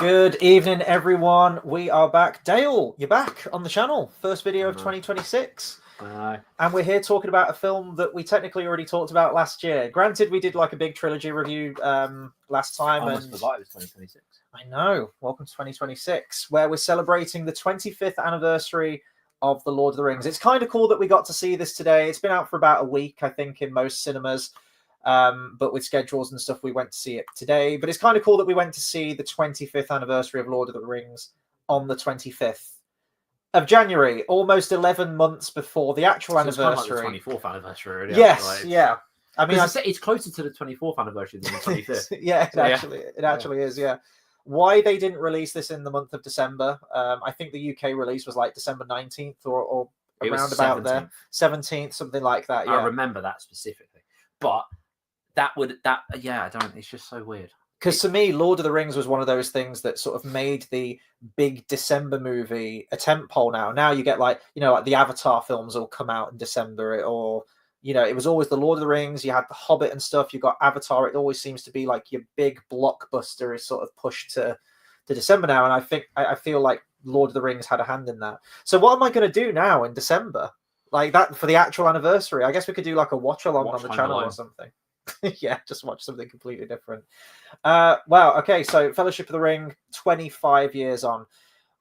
Good evening, everyone. We are back. Dale, you're back on the channel. First video of 2026. And we're here talking about a film that we technically already talked about last year. Granted, we did like a big trilogy review last time. I almost forgot it was 2026. I know. Welcome to 2026, where we're celebrating the 25th anniversary of The Lord of the Rings. It's kind of cool that we got to see this today. It's been out for about a week, I think, in most cinemas. But with schedules and stuff, we went to see it today. But it's kind of cool that we went to see the 25th anniversary of Lord of the Rings on the 25th of January, almost 11 months before the actual anniversary. It's kind of like the 24th anniversary, really. Yes, yeah. I mean, it's closer to the 24th anniversary than the 25th. Yeah, it actually is, yeah. Why they didn't release this in the month of December, I think the UK release was like December 19th or around about 17th. There. 17th, something like that, yeah. I remember that specifically. But it's just so weird. Because to me, Lord of the Rings was one of those things that sort of made the big December movie a tentpole now. Now you get like the Avatar films will come out in December, or, it was always the Lord of the Rings. You had the Hobbit and stuff. You got Avatar. It always seems to be like your big blockbuster is sort of pushed to December now. And I feel like Lord of the Rings had a hand in that. So what am I going to do now in December? Like that for the actual anniversary? I guess we could do like a watch along on the channel or something. Yeah, just watch something completely different. Wow, okay, so Fellowship of the Ring, 25 years on.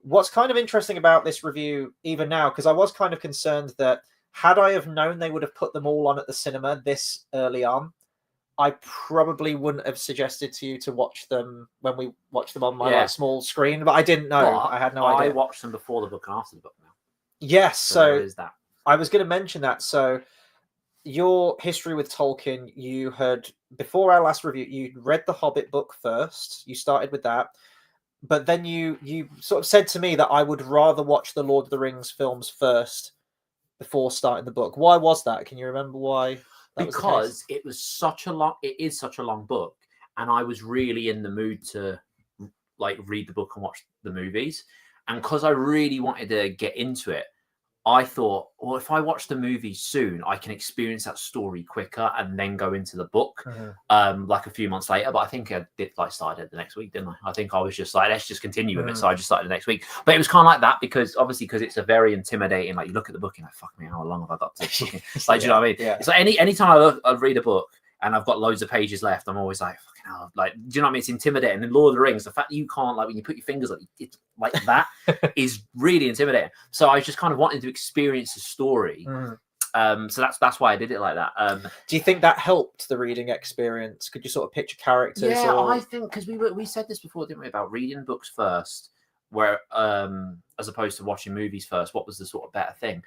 What's kind of interesting about this review, even now, because I was kind of concerned that had I have known they would have put them all on at the cinema this early on, I probably wouldn't have suggested to you to watch them when we watched them on my small screen, but I didn't know. But I had no idea. I watched them before the book and after the book now. Yes, so there is that. I was going to mention that. So your history with Tolkien, you had, before our last review, you read the Hobbit book first. You started with that. But then you sort of said to me that I would rather watch the Lord of the Rings films first before starting the book. Why was that? Can you remember why? Because it is such a long book, and I was really in the mood to like read the book and watch the movies. And because I really wanted to get into it, I thought, well, if I watch the movie soon, I can experience that story quicker and then go into the book like a few months later. But I think I did started the next week, didn't I? I think I was just like, let's just continue with it. So I just started the next week. But it was kind of like that because it's a very intimidating, like you look at the book and like, fuck me, how long have I got to this book? Like, do you know what I mean? Yeah. It's like anytime I read a book and I've got loads of pages left, I'm always like, fucking hell, like, do you know what I mean? It's intimidating. And Lord of the Rings, the fact that you can't, like, when you put your fingers on it, like that is really intimidating. So I was just kind of wanting to experience the story. So that's why I did it like that. Do you think that helped the reading experience? Could you sort of picture characters? Yeah, I think because we said this before, didn't we, about reading books first, where as opposed to watching movies first. What was the sort of better thing?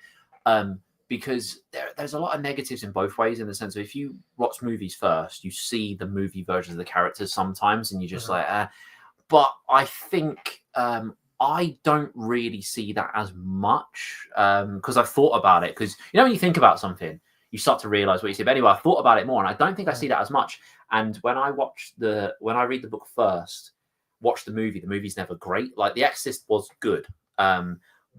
Because there's a lot of negatives in both ways, in the sense of if you watch movies first, you see the movie versions of the characters sometimes, and you're just like, But I think I don't really see that as much because I've thought about it. Because when you think about something, you start to realize what you see. But anyway, I thought about it more, and I don't think I see that as much. And when I read the book first, watch the movie's never great. Like The Exorcist was good.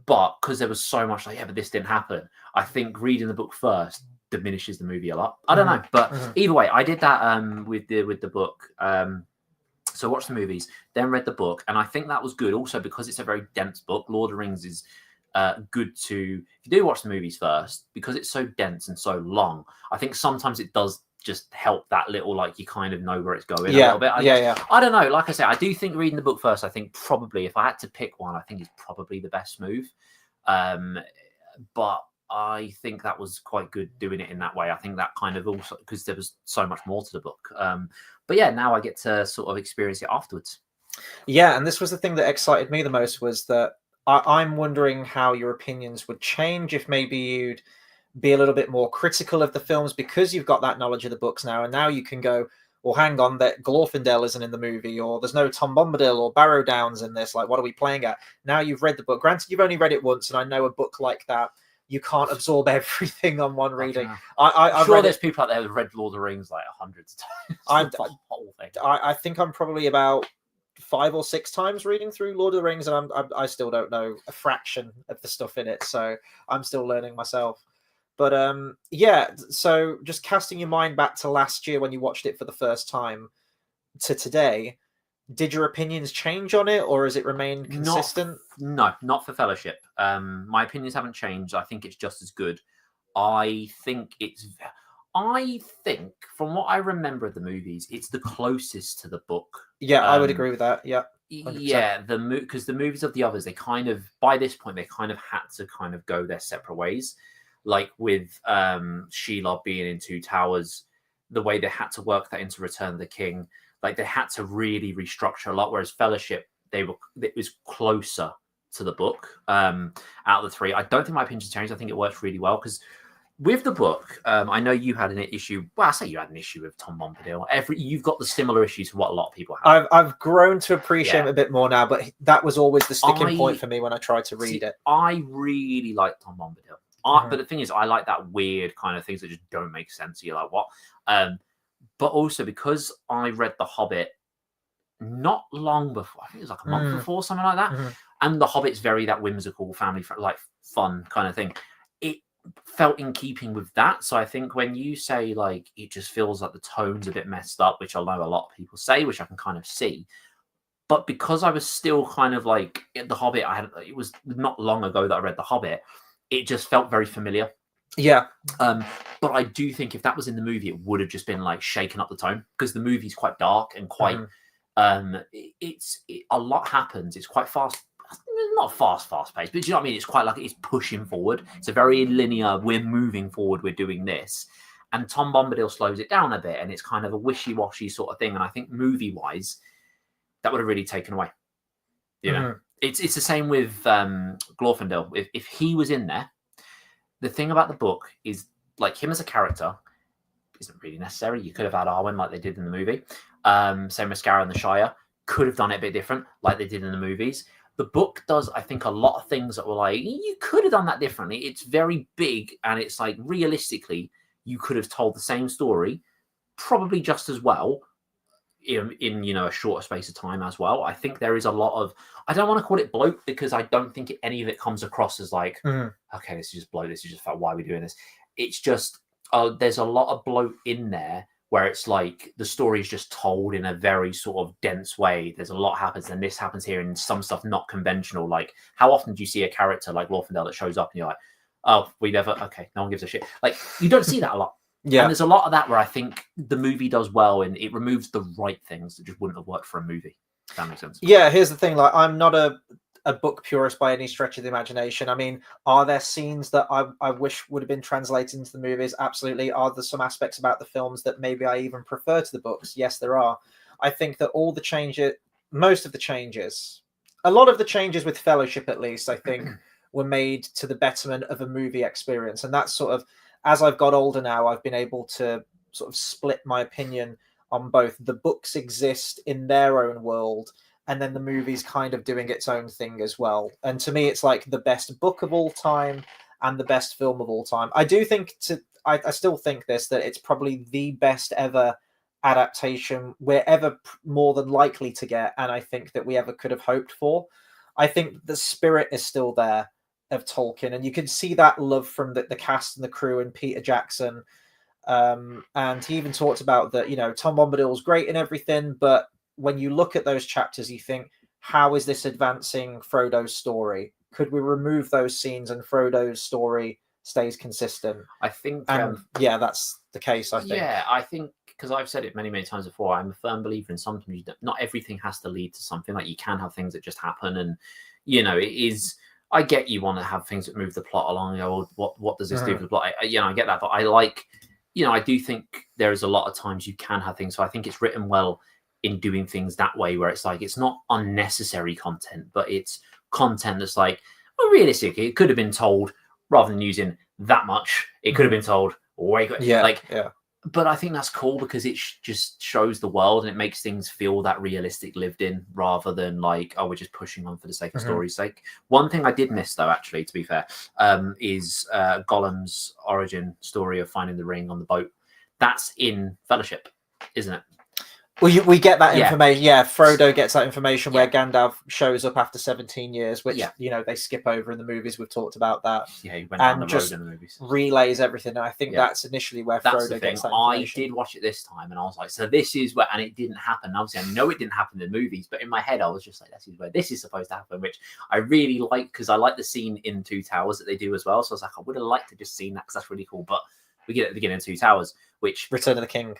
But because there was so much but this didn't happen, I think reading the book first diminishes the movie a lot. I don't know, but either way, I did that with the book. So watched the movies, then read the book, and I think that was good. Also because it's a very dense book. Lord of the Rings is good to, if you do watch the movies first, because it's so dense and so long. I think sometimes it does just help that little, like, you kind of know where it's going a little bit. I don't know. Like I said, I do think reading the book first, I think probably, if I had to pick one, I think is probably the best move. But I think that was quite good doing it in that way. I think that kind of also, because there was so much more to the book. But yeah, now I get to sort of experience it afterwards. Yeah, and this was the thing that excited me the most, was that I'm wondering how your opinions would change if maybe you'd be a little bit more critical of the films because you've got that knowledge of the books now, and now you can go, well, hang on, that Glorfindel isn't in the movie, or there's no Tom Bombadil or Barrow Downs in this. Like, what are we playing at? Now you've read the book. Granted, you've only read it once, and I know a book like that, you can't absorb everything on one reading. I'm sure there's people out there who've read Lord of the Rings like hundreds of times. Whole thing. I think I'm probably about 5 or 6 times reading through Lord of the Rings, and I still don't know a fraction of the stuff in it, so I'm still learning myself. But yeah, so just casting your mind back to last year when you watched it for the first time to today, did your opinions change on it, or has it remained consistent? Not for Fellowship. My opinions haven't changed. I think it's just as good. I think from what I remember of the movies, it's the closest to the book. Yeah, I would agree with that. Yeah. 100%. Yeah, because the movies of the others, they kind of, by this point, they kind of had to kind of go their separate ways. Like with Shelob being in Two Towers, the way they had to work that into Return of the King, like they had to really restructure a lot. Whereas Fellowship, it was closer to the book out of the three. I don't think my opinions changed. I think it works really well because with the book, I know you had an issue. Well, I say you had an issue with Tom Bombadil. You've got the similar issues to what a lot of people have. I've grown to appreciate him a bit more now, but that was always the sticking point for me when I tried to read it. I really like Tom Bombadil. But the thing is, I like that weird kind of things that just don't make sense. You're like, what? But also because I read The Hobbit not long before, I think it was like a month before, something like that. And The Hobbit's very that whimsical, family, like fun kind of thing. It felt in keeping with that. So I think when you say like it just feels like the tone's a bit messed up, which I know a lot of people say, which I can kind of see. But because I was still kind of like at The Hobbit, it was not long ago that I read The Hobbit. It just felt very familiar. Yeah. But I do think if that was in the movie, it would have just been like shaking up the tone because the movie's quite dark and quite. A lot happens. It's quite fast. Not fast paced, but do you know what I mean? It's quite like it's pushing forward. It's a very linear. We're moving forward. We're doing this, and Tom Bombadil slows it down a bit, and it's kind of a wishy-washy sort of thing. And I think movie-wise, that would have really taken away. You know, it's the same with Glorfindel. If he was in there, the thing about the book is like him as a character isn't really necessary. You could have had Arwen like they did in the movie. Same with Scarra and the Shire. Could have done it a bit different like they did in the movies. The book does, I think, a lot of things that were like, you could have done that differently. It's very big, and it's like, realistically, you could have told the same story probably just as well in a shorter space of time as well. I think there is a lot of, I don't want to call it bloat because I don't think any of it comes across as like, okay, this is just bloat. This is just why are we doing this? It's just, there's a lot of bloat in there where it's like the story is just told in a very sort of dense way. There's a lot happens, and this happens here, and some stuff not conventional. Like, how often do you see a character like Glorfindel that shows up and you're like, oh, no one gives a shit. Like, you don't see that a lot. Yeah. And there's a lot of that where I think the movie does well, and it removes the right things that just wouldn't have worked for a movie. If that makes sense. Yeah, here's the thing. Like, I'm not a book purist by any stretch of the imagination. I mean, are there scenes that I wish would have been translated into the movies? Absolutely. Are there some aspects about the films that maybe I even prefer to the books? Yes, there are. I think that most of the changes, a lot of the changes with Fellowship at least, I think, were made to the betterment of a movie experience. And that's sort of, as I've got older now, I've been able to sort of split my opinion on both. The books exist in their own world, and then the movie's kind of doing its own thing as well. And to me, it's like the best book of all time and the best film of all time. I do think I still think that it's probably the best ever adaptation we're ever more than likely to get, and I think that we ever could have hoped for. I think the spirit is still there of Tolkien, and you can see that love from the cast and the crew and Peter Jackson. And he even talked about that, Tom Bombadil was great and everything, but when you look at those chapters, you think, how is this advancing Frodo's story? Could we remove those scenes and Frodo's story stays consistent? I think, that's the case. I think. Yeah, I think because I've said it many, many times before. I'm a firm believer in sometimes not everything has to lead to something. Like you can have things that just happen, and it is. I get you want to have things that move the plot along. What does this do for the plot? I get that, but I like, I do think there is a lot of times you can have things. So I think it's written well in doing things that way, where it's like it's not unnecessary content, but it's content that's like, well, realistically, it could have been told rather than using that much. It could have been told way quicker. Yeah. But I think that's cool because it just shows the world and it makes things feel that realistic, lived in, rather than like, oh, we're just pushing on for the sake of story's sake. One thing I did miss, though, actually, to be fair, is Gollum's origin story of finding the ring on the boat. That's in Fellowship, isn't it? we get that Yeah. information. Yeah, Frodo gets that information where Yeah. Gandalf shows up after 17 years, which Yeah. they skip over in the movies. We've talked about that. Yeah, he went down the road just in the movies. relays everything. And I think Yeah. that's initially where That's the Frodo thing. gets that I information. did watch it this time, and I was like, so this is where, and it didn't happen. Obviously, I know it didn't happen in the movies, but in my head, I was just like, this is where this is supposed to happen, which I really like, because I like the scene in Two Towers that they do as well. So I was like, I would have liked to just seen that, because that's really cool. But we get at the beginning of Two Towers, which Return of the King.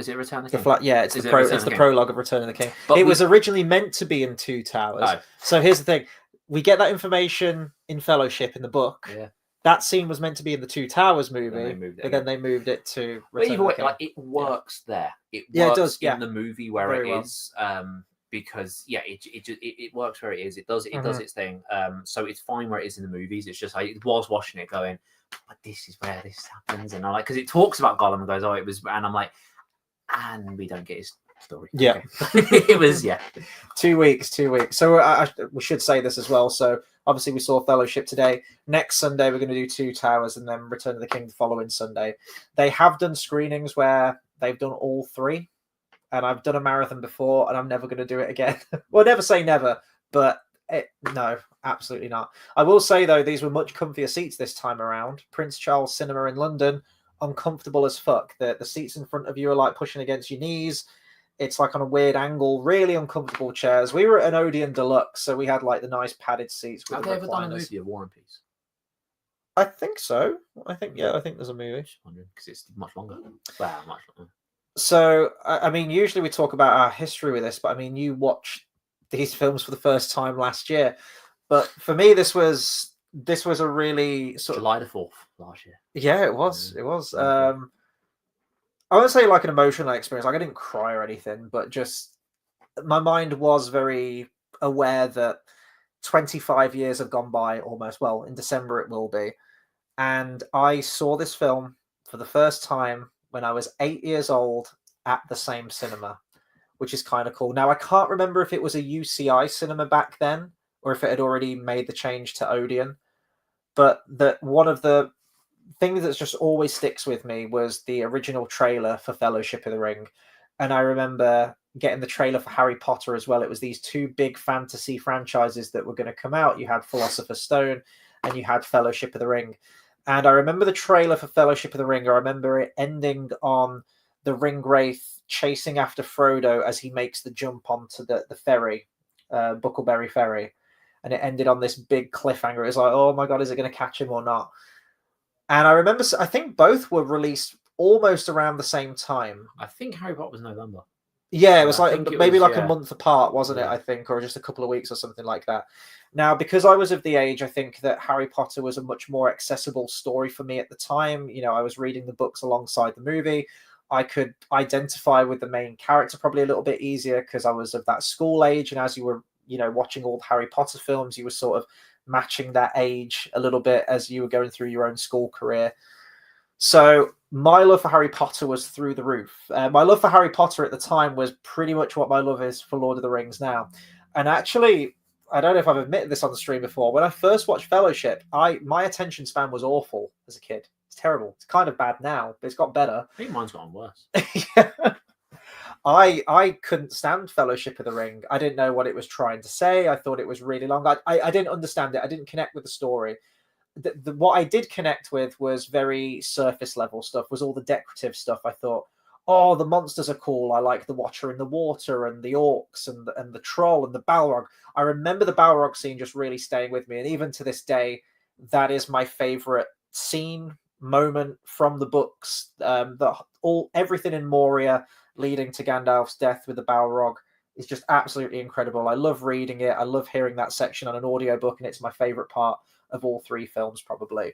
is it Return of the King? It's the prologue of Return of the King. But it was originally meant to be in Two Towers. Oh. So here's the thing: we get that information in Fellowship in the book. Yeah. That scene was meant to be in the Two Towers movie, then they moved it to Return of the King. Like, it works there. It works it does, in the movie where Very it well. is. Because it works where it is. It does its thing. So it's fine where it is in the movies. It's just I was watching it going, but this is where this happens, and I like, because it talks about Gollum and goes, oh, it was, and I'm like, and we don't get his story. Yeah. Okay. It was 2 weeks. So we should say this as well. So obviously we saw Fellowship today. Next Sunday we're going to do Two Towers, and then Return of the King the following Sunday. They have done screenings where they've done all three, and I've done a marathon before, and I'm never going to do it again. Well, never say never, but no, absolutely not. I will say though, these were much comfier seats this time around. Prince Charles Cinema in London, uncomfortable as fuck. The seats in front of you are like pushing against your knees. It's like on a weird angle, really uncomfortable chairs. We were at an Odeon Deluxe, so we had like the nice padded seats. Have they ever done a movie of War and Peace? I think so. I think there's a movie. Just wondering, because it's much longer. Wow, much longer. So, I mean, usually we talk about our history with this, but I mean, you watched these films for the first time last year. But for me, this was a really sort July the 4th last year. Yeah, it was. It was. I wouldn't say like an emotional experience. Like I didn't cry or anything, but just my mind was very aware that 25 years have gone by almost. Well, in December it will be. And I saw this film for the first time when I was 8 years old at the same cinema, which is kind of cool. Now, I can't remember if it was a UCI cinema back then or if it had already made the change to Odeon. But that one of the things that just always sticks with me was the original trailer for Fellowship of the Ring. And I remember getting the trailer for Harry Potter as well. It was these two big fantasy franchises that were going to come out. You had Philosopher's Stone and you had Fellowship of the Ring. And I remember the trailer for Fellowship of the Ring. I remember it ending on the Ringwraith chasing after Frodo as he makes the jump onto the ferry, Buckleberry Ferry. And it ended on this big cliffhanger. It was like, oh my God, is it going to catch him or not? And I remember, I think both were released almost around the same time. I think Harry Potter was November. Yeah, it was like maybe like a month apart, wasn't it? Yeah. I think, or just a couple of weeks or something like that. Now, because I was of the age, I think that Harry Potter was a much more accessible story for me at the time. You know, I was reading the books alongside the movie. I could identify with the main character probably a little bit easier because I was of that school age. And as you were, watching all the Harry Potter films, you were sort of matching that age a little bit as you were going through your own school career. So my love for Harry Potter was through the roof. My love for Harry Potter at the time was pretty much what my love is for Lord of the Rings now. And actually, I don't know if I've admitted this on the stream before. When I first watched Fellowship, my attention span was awful as a kid. It's terrible. It's kind of bad now, but it's got better. I think mine's gotten worse. Yeah. I couldn't stand Fellowship of the Ring. I didn't know what it was trying to say. I thought it was really long. I didn't understand it. I didn't connect with the story. What I did connect with was very surface level stuff, was all the decorative stuff. I thought, oh, the monsters are cool. I like the Watcher in the water and the orcs and the troll and the Balrog. I remember the Balrog scene just really staying with me. And even to this day, that is my favorite scene, moment from the books. Everything in Moria leading to Gandalf's death with the Balrog is just absolutely incredible. I love reading it. I love hearing that section on an audiobook, and it's my favorite part of all three films, probably.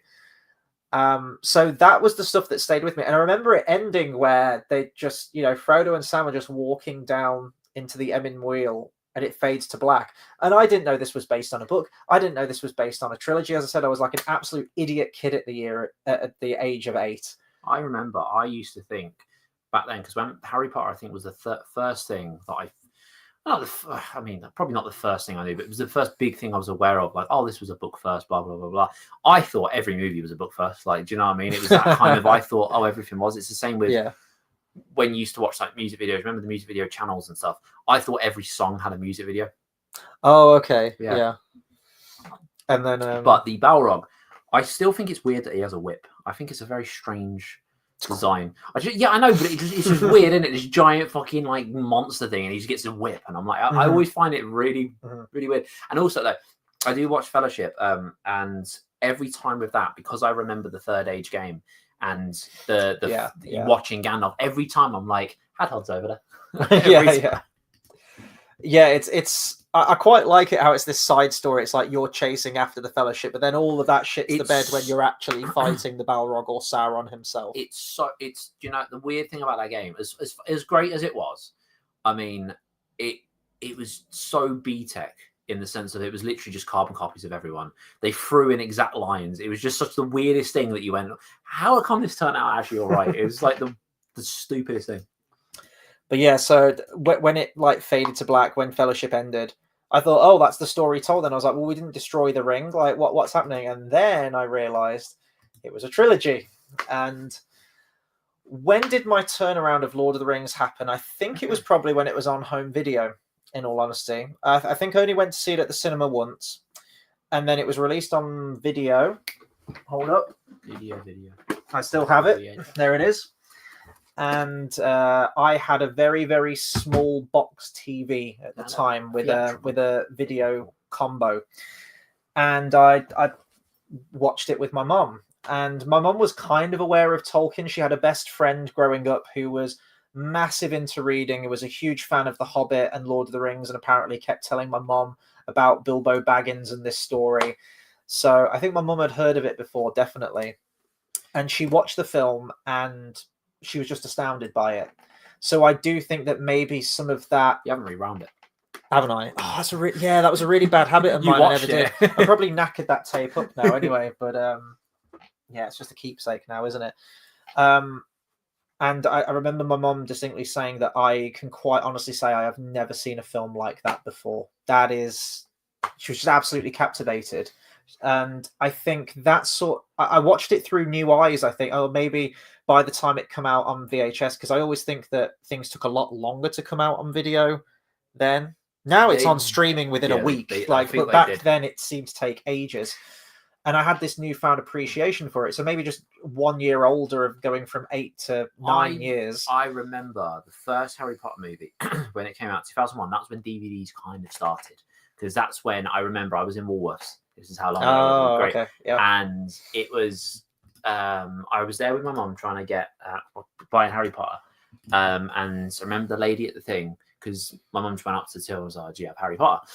So that was the stuff that stayed with me. And I remember it ending where they just, Frodo and Sam are just walking down into the Emyn Muil and it fades to black. And I didn't know this was based on a book. I didn't know this was based on a trilogy. As I said, I was like an absolute idiot kid at the age of 8. I remember I used to think back then, because when Harry Potter, I think, was the first thing that probably not the first thing I knew, but it was the first big thing I was aware of. Like, oh, this was a book first, blah, blah, blah, blah. I thought every movie was a book first. Like, do you know what I mean? It was that kind of, I thought, oh, everything was. It's the same with when you used to watch like music videos, remember the music video channels and stuff? I thought every song had a music video. Oh, okay. Yeah. Yeah. And then, But the Balrog, I still think it's weird that he has a whip. I think it's a very strange design. I know, but it's just weird, isn't it? This giant fucking like monster thing, and he just gets a whip, and I'm like, I always find it really, really weird. And also, though, I do watch Fellowship, and every time with that, because I remember the Third Age game and the watching Gandalf, every time I'm like, Hadhod's over there. Yeah, it's I quite like it how it's this side story. It's like you're chasing after the Fellowship, but then all of that shits the bed when you're actually fighting the Balrog or Sauron himself. It's the weird thing about that game, as great as it was, I mean, it was so B-Tech in the sense that it was literally just carbon copies of everyone. They threw in exact lines. It was just such the weirdest thing that you went, how come this turned out actually all right? It was like the stupidest thing. But yeah, so when it like faded to black, when Fellowship ended, I thought, oh, that's the story told. And I was like, well, we didn't destroy the ring. Like, what's happening? And then I realized it was a trilogy. And when did my turnaround of Lord of the Rings happen? I think it was probably when it was on home video, in all honesty. I think I only went to see it at the cinema once. And then it was released on video. Hold up. Video. I still have it. There it is. And I had a very, very small box TV at the time with a video combo, and I watched it with my mom. And my mom was kind of aware of Tolkien. She had a best friend growing up who was massive into reading. He was a huge fan of The Hobbit and Lord of the Rings, and apparently kept telling my mom about Bilbo Baggins and this story. So I think my mom had heard of it before, definitely. And she watched the film and she was just astounded by it. So I do think that maybe some of that... You haven't rewound it. Haven't I? Oh, that's that was a really bad habit of mine. I never did. I probably knackered that tape up now anyway, but yeah, it's just a keepsake now, isn't it? And I remember my mom distinctly saying that I can quite honestly say I have never seen a film like that before. She was just absolutely captivated. And I think I watched it through new eyes. I think, maybe by the time it come out on VHS, because I always think that things took a lot longer to come out on video then. Now it's on streaming within a week. But back then it seemed to take ages. And I had this newfound appreciation for it. So maybe just 1 year older of going from 8 to 9 years. I remember the first Harry Potter movie when it came out, 2001. That's when DVDs kind of started. Because that's when I remember I was in Woolworths. This is how long ago. Great. Okay. Yeah. And it was, I was there with my mom trying to get, buy Harry Potter. And I remember the lady at the thing, because my mum just went up to the till and was like, do you have Harry Potter?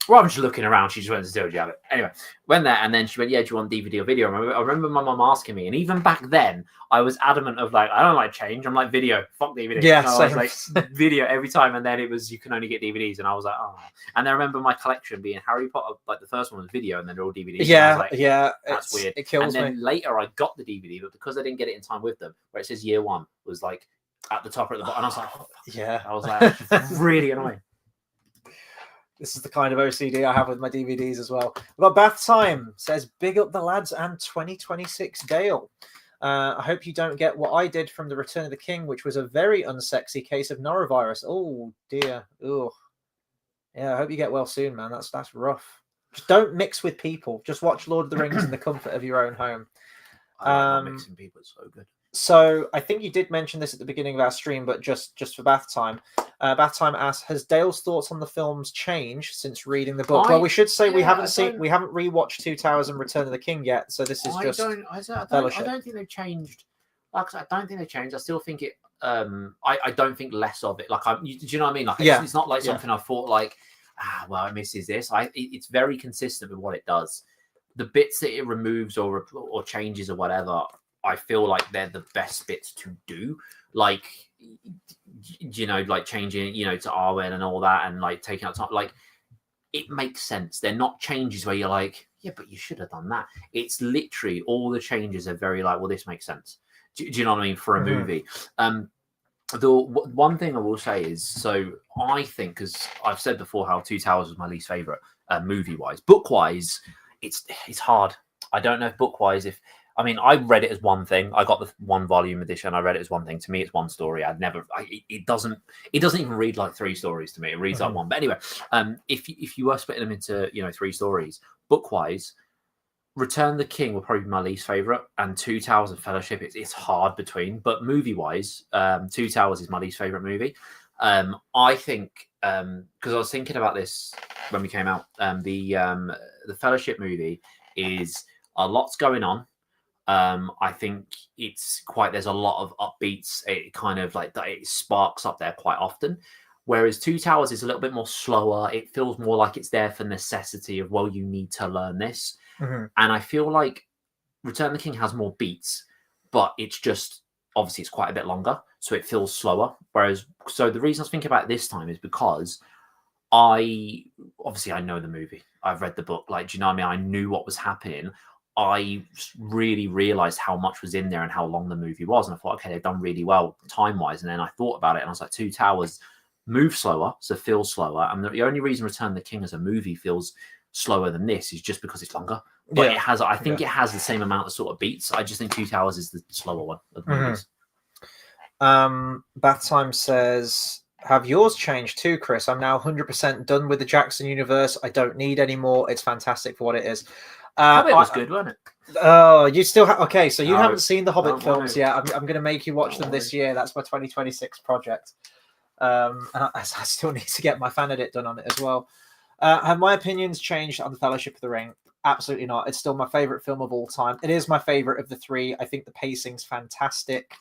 Rather than just looking around, she just went to the till, do you have it? Anyway, went there, and then she went, yeah, do you want DVD or video? I remember my mum asking me, and even back then, I was adamant of like, I don't like change. I'm like, video, fuck DVD. Yeah, so I was like, video every time, and then it was, you can only get DVDs, and I was like, oh. And I remember my collection being Harry Potter, like the first one was video, and then they're all DVDs. Yeah, like, yeah. That's weird. It kills me. And then later I got the DVD, but because I didn't get it in time with them, where it says year one, was like at the top or at the bottom, and I was like, oh, yeah. I was like, really annoying. This is the kind of OCD I have with my DVDs as well. We've got Bath Time says, big up the lads and 2026 Dale. I hope you don't get what I did from The Return of the King, which was a very unsexy case of norovirus. Oh dear. Ugh. Yeah, I hope you get well soon, man. That's rough. Just don't mix with people. Just watch Lord of the Rings in the comfort of your own home. I like mixing people. It's so good. So I think you did mention this at the beginning of our stream, but just for Bath Time. Bath Time asks, has Dale's thoughts on the films changed since reading the book? Well, we should say we haven't rewatched Two Towers and Return of the King yet, so this is I don't think they've changed. Like, I don't think they've changed. I still think it. I don't think less of it. Like, do you know what I mean? Like, it's not like something I thought like, well, it misses this. It's very consistent with what it does. The bits that it removes or changes or whatever, I feel like they're the best bits to do. Like, you know, like changing, you know, to Arwen and all that, and like taking out time. Like, it makes sense. They're not changes where you're like, yeah, but you should have done that. It's literally all the changes are very like, well, this makes sense. Do you know what I mean? For a movie. The one thing I will say is, so I think, because I've said before how Two Towers was my least favorite movie wise. Book wise, it's hard. I don't know if book wise, I mean, I read it as one thing. I got the 1 volume edition. I read it as one thing. To me, it's one story. It doesn't even read like 3 stories to me. It reads like one. But anyway, if you were splitting them into 3 stories, book wise, Return of the King will probably be my least favorite, and Two Towers and Fellowship, it's hard between. But movie wise, Two Towers is my least favorite movie. I think because I was thinking about this when we came out, the Fellowship movie is a lot's going on. I think there's a lot of upbeats. It kind of like it sparks up there quite often. Whereas Two Towers is a little bit more slower. It feels more like it's there for necessity of, well, you need to learn this. And I feel like Return of the King has more beats, but it's just, obviously it's quite a bit longer, so it feels slower. So the reason I was thinking about it this time is because I know the movie. I've read the book. Like, do you know what I mean? I knew what was happening. I really realized how much was in there and how long the movie was. And I thought, okay, they've done really well time-wise. And then I thought about it and I was like, Two Towers move slower, so feels slower. And the only reason Return of the King as a movie feels slower than this is just because it's longer. But I think it has the same amount of sort of beats. I just think Two Towers is the slower one of the movies. Bath Time says, have yours changed too, Chris? I'm now 100% done with the Jackson universe. I don't need any more. It's fantastic for what it is. Hobbit was good, wasn't it? Oh, you still have... Okay, so you haven't seen the Hobbit don't films wanna- yet. I'm going to make you watch them this year. That's my 2026 project. And I still need to get my fan edit done on it as well. Have my opinions changed on the Fellowship of the Ring? Absolutely not. It's still my favorite film of all time. It is my favorite of the 3. I think the pacing's fantastic.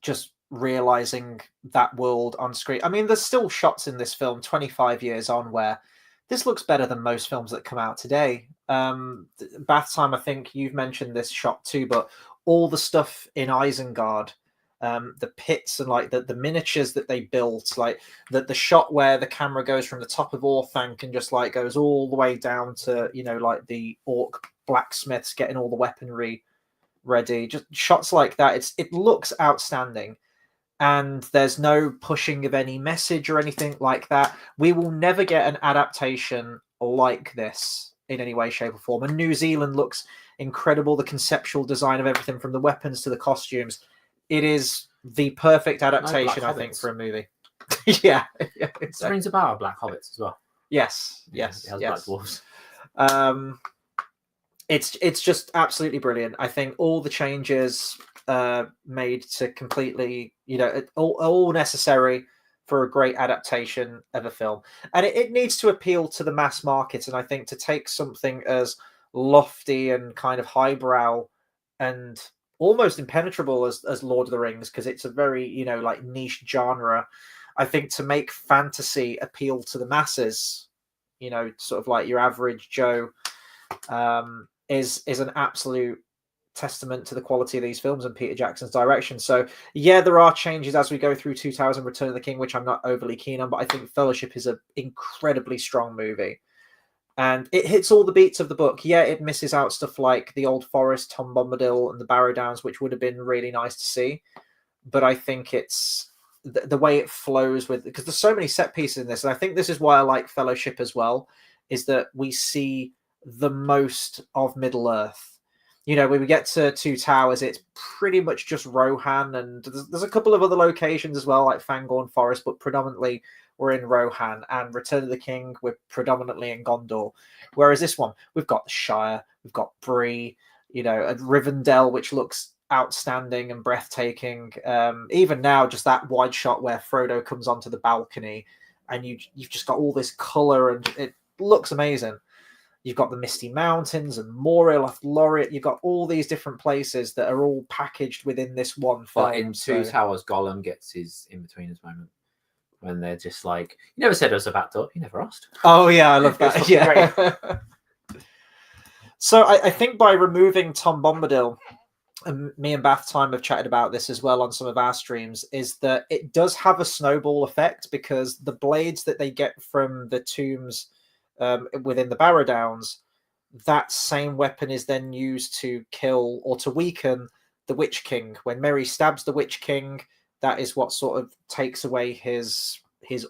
Just realizing that world on screen. I mean, there's still shots in this film 25 years on where this looks better than most films that come out today. Bath Time, I think you've mentioned this shot too, but all the stuff in Isengard, the pits and like the miniatures that they built, like the shot where the camera goes from the top of Orthanc and just like goes all the way down to, like the orc blacksmiths getting all the weaponry ready, just shots like that. It looks outstanding. And there's no pushing of any message or anything like that. We will never get an adaptation like this in any way, shape, or form. And New Zealand looks incredible. The conceptual design of everything from the weapons to the costumes. It is the perfect adaptation, I think, for a movie. yeah. Exactly. It rings a bell, Black Hobbits as well. Yes. It has Black Dwarves. It's just absolutely brilliant. I think all the changes made to completely, all necessary for a great adaptation of a film. And it needs to appeal to the mass market. And I think to take something as lofty and kind of highbrow and almost impenetrable as Lord of the Rings, because it's a very, like niche genre, I think to make fantasy appeal to the masses, sort of like your average Joe, is an absolute testament to the quality of these films and Peter Jackson's direction. So yeah, there are changes as we go through Two Towers and Return of the King, which I'm not overly keen on, but I think Fellowship is an incredibly strong movie. And it hits all the beats of the book. Yeah, it misses out stuff like the Old Forest, Tom Bombadil, and the Barrow Downs, which would have been really nice to see. But I think it's the way it flows with, because there's so many set pieces in this. And I think this is why I like Fellowship as well, is that we see the most of Middle Earth. When we get to Two Towers, it's pretty much just Rohan, and there's a couple of other locations as well, like Fangorn Forest, but predominantly we're in Rohan. And Return of the King, we're predominantly in Gondor. Whereas this one, we've got the Shire, we've got Bree, and Rivendell, which looks outstanding and breathtaking. Even now, just that wide shot where Frodo comes onto the balcony, and you've just got all this color, and it looks amazing. You've got the Misty Mountains and Moria, Lorient. You've got all these different places that are all packaged within this one film. But in Two Towers, Gollum gets his in-betweeners moment when they're just like, you never said us about that. You never asked. Oh, yeah, I love that. Yeah. So I think by removing Tom Bombadil, and me and Bath Time have chatted about this as well on some of our streams, is that it does have a snowball effect, because the blades that they get from the tombs within the Barrow Downs, that same weapon is then used to kill or to weaken the Witch King. When Merry stabs the Witch King, that is what sort of takes away his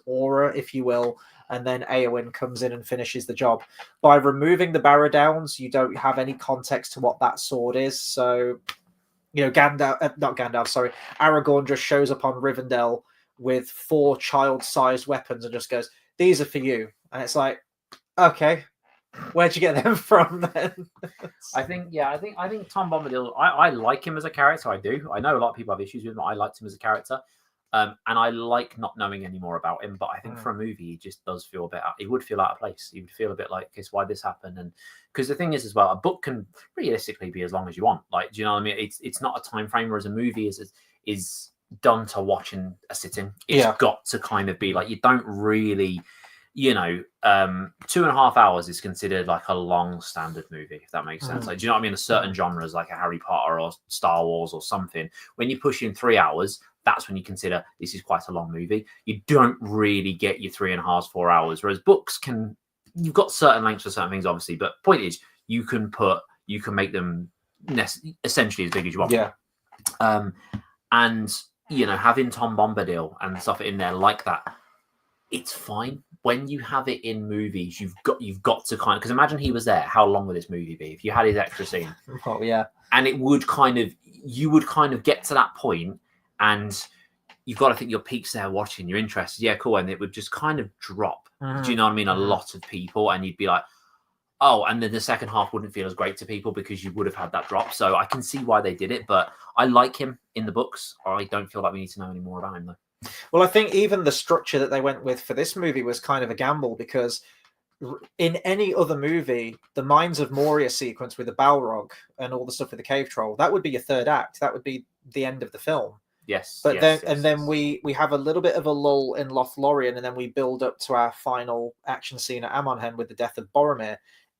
aura, if you will, and then Eowyn comes in and finishes the job. By removing the Barrow-downs, you don't have any context to what that sword is. So, Aragorn just shows up on Rivendell with 4 child-sized weapons and just goes, "These are for you." And it's like, okay, where'd you get them from then? I think Tom Bombadil. I like him as a character. I do. I know a lot of people have issues with him. But I liked him as a character, and I like not knowing any more about him. But I think for a movie, he just does feel a bit. He would feel out of place. He would feel a bit like, "Guess why this happened?" And because the thing is, as well, a book can realistically be as long as you want. Like, do you know what I mean? It's not a time frame, whereas a movie is done to watch in a sitting. It's got to kind of be like, you don't really. 2.5 hours is considered like a long standard movie, if that makes sense. Like, do you know what I mean? A certain genres like a Harry Potter or Star Wars or something, when you push in 3 hours, that's when you consider this is quite a long movie. You don't really get your 3.5, 4 hours. Whereas books you've got certain lengths for certain things, obviously. But point is, you can make them essentially as big as you want. Yeah. And having Tom Bombadil and stuff in there like that, it's fine. When you have it in movies, you've got to kind of, because imagine he was there. How long would this movie be if you had his extra scene? Oh yeah. And you would kind of get to that point, and you've got to think your peak's there watching, you're interested, yeah, cool, and it would just kind of drop. Do you know what I mean? A lot of people, and you'd be like, oh, and then the second half wouldn't feel as great to people because you would have had that drop. So I can see why they did it, but I like him in the books. I don't feel like we need to know any more about him though. Well, I think even the structure that they went with for this movie was kind of a gamble, because in any other movie, the Mines of Moria sequence with the Balrog and all the stuff with the cave troll, that would be your third act. That would be the end of the film. Yes. But then we have a little bit of a lull in Lothlorien, and then we build up to our final action scene at Amonhen with the death of Boromir.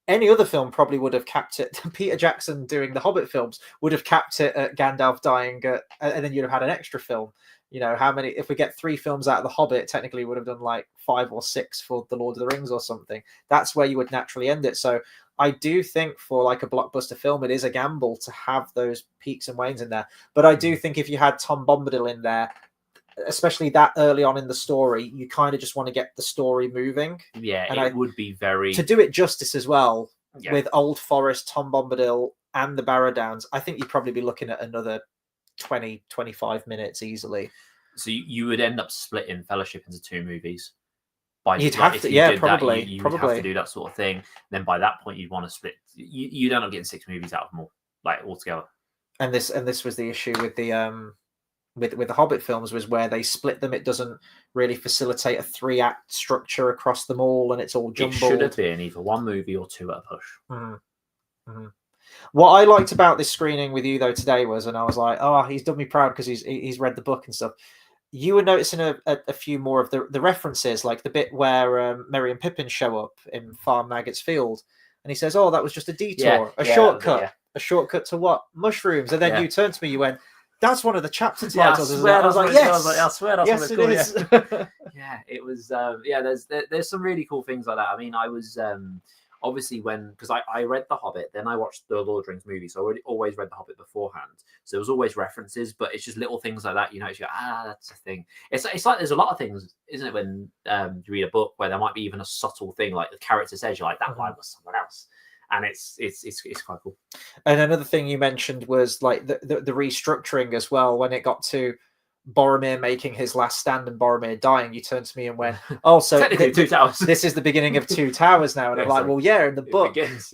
Any other film probably would have capped it. Peter Jackson doing the Hobbit films would have capped it at Gandalf dying, and then you'd have had an extra film. How many? If we get 3 films out of the Hobbit, technically we would have done like 5 or 6 for the Lord of the Rings or something. That's where you would naturally end it. So I do think for like a blockbuster film, it is a gamble to have those peaks and wanes in there. But I do think if you had Tom Bombadil in there, especially that early on in the story, you kind of just want to get the story moving. Yeah, and it would be very... To do it justice as well, with Old Forest, Tom Bombadil, and the Barrow-downs, I think you'd probably be looking at another 20-25 minutes easily. So you would end up splitting Fellowship into 2 movies. You'd have to, probably. You would have to do that sort of thing. Then by that point, you'd want to split. You'd end up getting 6 movies out of them all, like altogether. And this was the issue with the with the Hobbit films, was where they split them. It doesn't really facilitate a 3-act structure across them all, and it's all jumbled. It should have been either 1 movie or 2 at a push. What I liked about this screening with you though today was, and I was like, oh, he's done me proud because he's read the book and stuff. You were noticing a few more of the references, like the bit where Merry and Pippin show up in Farm Maggot's field, and he says, "Oh, that was just a detour, shortcut, a shortcut to what? Mushrooms." And then you turned to me, you went, "That's one of the chapter titles." I was like, "Yes, I swear that's yes, what it's called." is. Yeah, it was. There's some really cool things like that. I mean, I was obviously because I read The Hobbit, then I watched the Lord of the Rings movie, so I always read The Hobbit beforehand. So there was always references, but it's just little things like that. You go, that's a thing. It's like there's a lot of things, isn't it, when you read a book where there might be even a subtle thing, like the character says, you're like, that line was someone else. And it's quite cool. And another thing you mentioned was like the restructuring as well. When it got to Boromir making his last stand and Boromir dying, you turned to me and went, "Oh, so technically 2 towers. This is the beginning of 2 towers now." And I'm like, "Well, yeah, in the book, begins,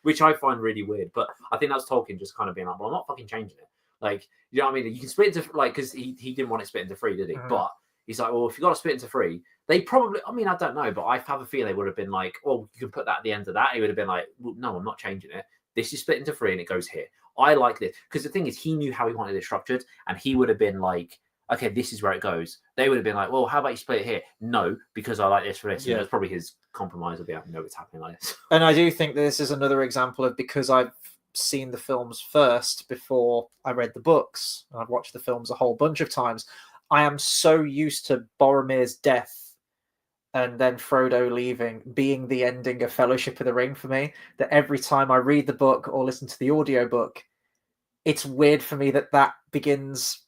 which I find really weird." But I think that's Tolkien just kind of being like, "Well, I'm not fucking changing it." Like, you know what I mean? You can split into because he didn't want it split into 3, did he? But he's like, "Well, if you got to split into 3, they probably. I mean, I don't know, but I have a feeling they would have been like, "Well, you can put that at the end of that." He would have been like, "Well, no, I'm not changing it. This is split into 3, and it goes here." I like this because the thing is, he knew how he wanted it structured, and he would have been like, "Okay, this is where it goes." They would have been like, "Well, how about you split it here?" No, because I like this for this. Yeah. And that's probably his compromise of no, it's happening like this. And I do think this is another example of, because I've seen the films first before I read the books, and I've watched the films a whole bunch of times, I am so used to Boromir's death and then Frodo leaving being the ending of Fellowship of the Ring for me, that every time I read the book or listen to the audiobook, it's weird for me that begins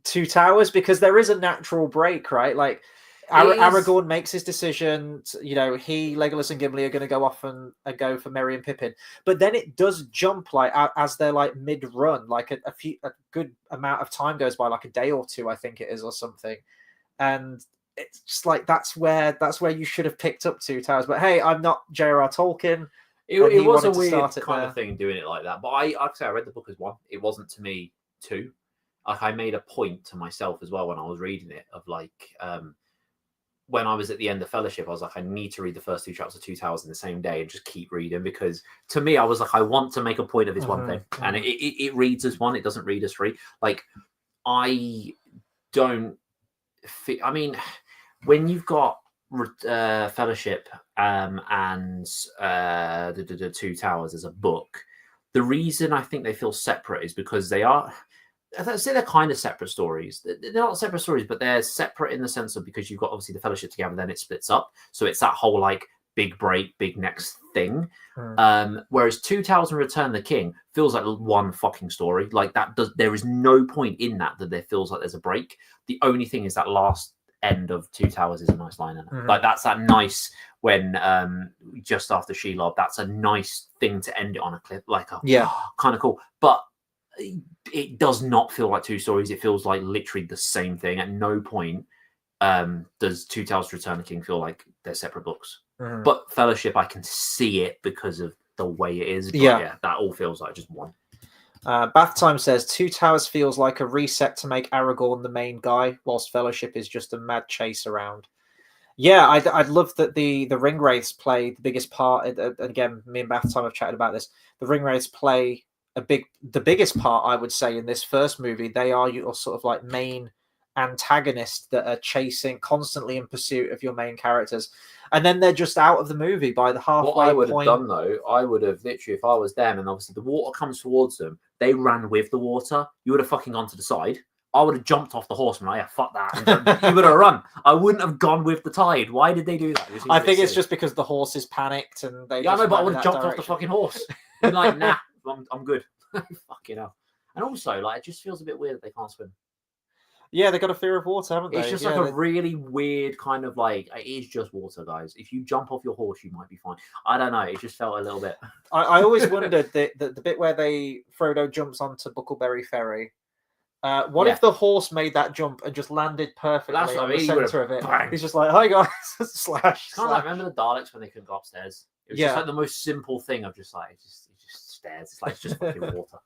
2 towers, because there is a natural break, right? Like, Aragorn makes his decision. He, Legolas, and Gimli are going to go off and go for Merry and Pippin. But then it does jump like as they're like mid-run, like a good amount of time goes by, like a day or two, I think it is, or something. And it's just like that's where you should have picked up Two Towers. But hey, I'm not J.R.R. Tolkien. It was a weird kind of thing doing it like that. But I'd say I read the book as one. It wasn't to me two. Like I made a point to myself as well when I was reading it of like when I was at the end of Fellowship, I was like, I need to read the first two chapters of Two Towers in the same day and just keep reading, because to me, I was like, I want to make a point of this one thing, and it reads as one. It doesn't read as three. Like I don't. I mean, when you've got Fellowship and the Two Towers as a book, the reason I think they feel separate is because they are. I'd say they're kind of separate stories. They're not separate stories, but they're separate in the sense of, because you've got obviously the Fellowship together, then it splits up. So it's that whole like big break, big next thing. Whereas Two Towers and Return of the King feels like one fucking story. Like there is no point in that there feels like there's a break. The only thing is that last end of Two Towers is a nice line. Like that's that nice when just after Shelob, that's a nice thing to end it on a clip, like kind of cool. But it does not feel like two stories. It feels like literally the same thing. At no point does Two Towers Return of the King feel like they're separate books. But Fellowship, I can see it because of the way it is. But yeah, that all feels like just one. Bath Time says Two Towers feels like a reset to make Aragorn the main guy, whilst Fellowship is just a mad chase around. Yeah, I'd love that the Ringwraiths play the biggest part. Again, me and Bath Time have chatted about this. The Ringwraiths play the biggest part, I would say, in this first movie. They are your sort of like main antagonists that are chasing constantly in pursuit of your main characters, and then they're just out of the movie by the halfway point. What I would have done though, I would have literally, if I was them and obviously the water comes towards them, they ran with the water, you would have fucking gone to the side. I would have jumped off the horse and like, yeah, fuck that. And you would have run. I wouldn't have gone with the tide. Why did they do that? I think it's just because the horses panicked and they. Yeah, I know, but I would have jumped off the fucking horse. Been like, nah, I'm good. Fucking hell. And also, like, it just feels a bit weird that they can't swim. Yeah, they got a fear of water, haven't they? It's just like a really weird kind of like, it is just water, guys. If you jump off your horse, you might be fine. I don't know. It just felt a little bit. I always wondered the bit where Frodo jumps onto Buckleberry Ferry. What if the horse made that jump and just landed perfectly on the center of it? Bang. He's just like, "Hi guys!" slash. Kind of like, remember the Daleks when they couldn't go upstairs? It was just like the most simple thing of just like it just stairs. It's like it's just fucking water.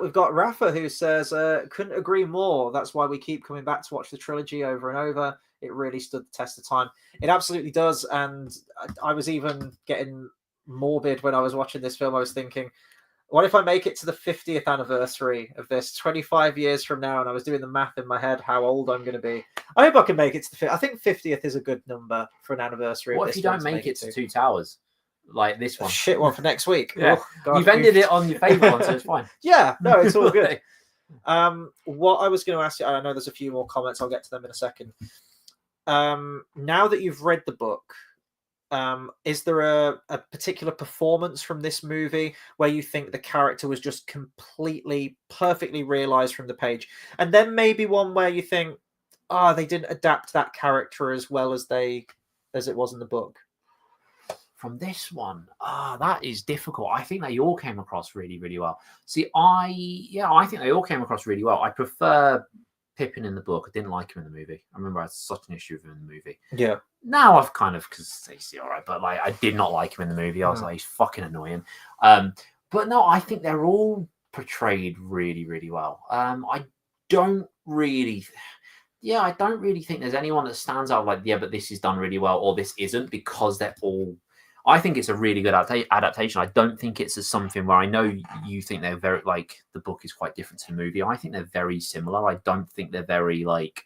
We've got Rafa who says, "Couldn't agree more. That's why we keep coming back to watch the trilogy over and over. It really stood the test of time. It absolutely does." And I was even getting morbid when I was watching this film. I was thinking, what if I make it to the 50th anniversary of this 25 years from now? And I was doing the math in my head, how old I'm going to be. I hope I can make it to the 50th. I think 50th is a good number for an anniversary. What if you don't make it to Two Towers? Like this one. Shit one for next week. Yeah. Oh, God, you've ended it on your favourite one, so it's fine. Yeah, no, it's all good. What I was going to ask you, I know there's a few more comments. I'll get to them in a second. Now that you've read the book, is there a particular performance from this movie where you think the character was just completely perfectly realized from the page, and then maybe one where you think, they didn't adapt that character as well as it was in the book? From this one, that is difficult. I think they all came across really, really well. See, I think they all came across really well. I prefer Pippin in the book. I didn't like him in the movie. I remember I had such an issue with him in the movie. Yeah. Now I've kind of, because he's all right, but like I did not like him in the movie. I was like, he's fucking annoying. But no, I think they're all portrayed really, really well. I don't really think there's anyone that stands out like, but this is done really well, or this isn't, because they're all. I think it's a really good adaptation. I don't think it's something where I know you think they're very, like, the book is quite different to the movie. I think they're very similar. I don't think they're very, like,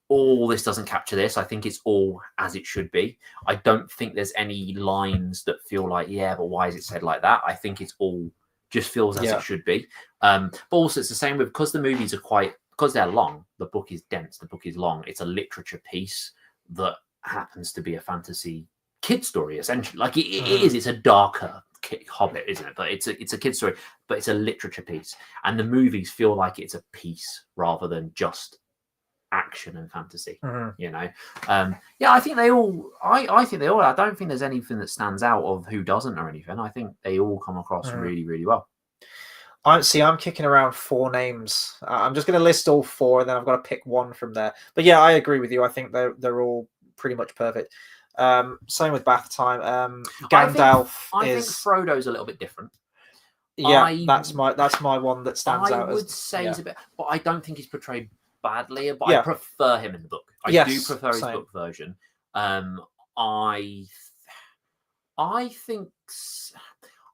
this doesn't capture this. I think it's all as it should be. I don't think there's any lines that feel like, but why is it said like that? I think it's all just feels as it should be. But also it's the same with, because the movies are because they're long, the book is dense, the book is long. It's a literature piece that happens to be a fantasy kid story, essentially. Like it is. It's a darker Hobbit, isn't it? But it's a kid story, but it's a literature piece. And the movies feel like it's a piece rather than just action and fantasy. Mhm. You know, yeah, I think they all. I think they all. I don't think there's anything that stands out of who doesn't or anything. I think they all come across Mhm. really, really well. I'm kicking around 4 names. I'm just going to list all 4, and then I've got to pick one from there. But yeah, I agree with you. I think they're all pretty much perfect. Same with bath time. Gandalf I think is Frodo's a little bit different. yeah. That's my one that stands I out. would As, say yeah. he's a bit, but I don't think he's portrayed badly. But I Yeah. prefer him in the book. I do Yes, prefer his same. book version. I think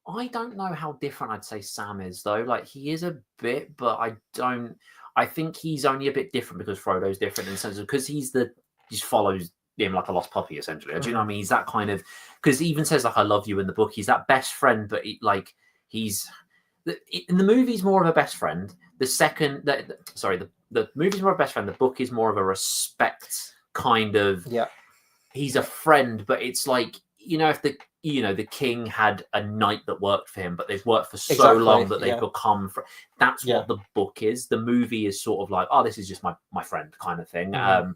I don't know how different I'd say Sam is though. Like he is a bit, but I don't. I think he's only a bit different because Frodo's different in the sense of because he just follows him like a lost puppy essentially. Do you know what I mean? He's that kind of because he even says like I love you in the book. He's that best friend, but he's in the movie's more of a best friend. The movie's more of a best friend. The book is more of a respect kind of. Yeah. He's a friend, but it's like if the king had a knight that worked for him, but they've worked for so long that they've become. That's what the book is. The movie is sort of like, oh, this is just my friend kind of thing. Mhm.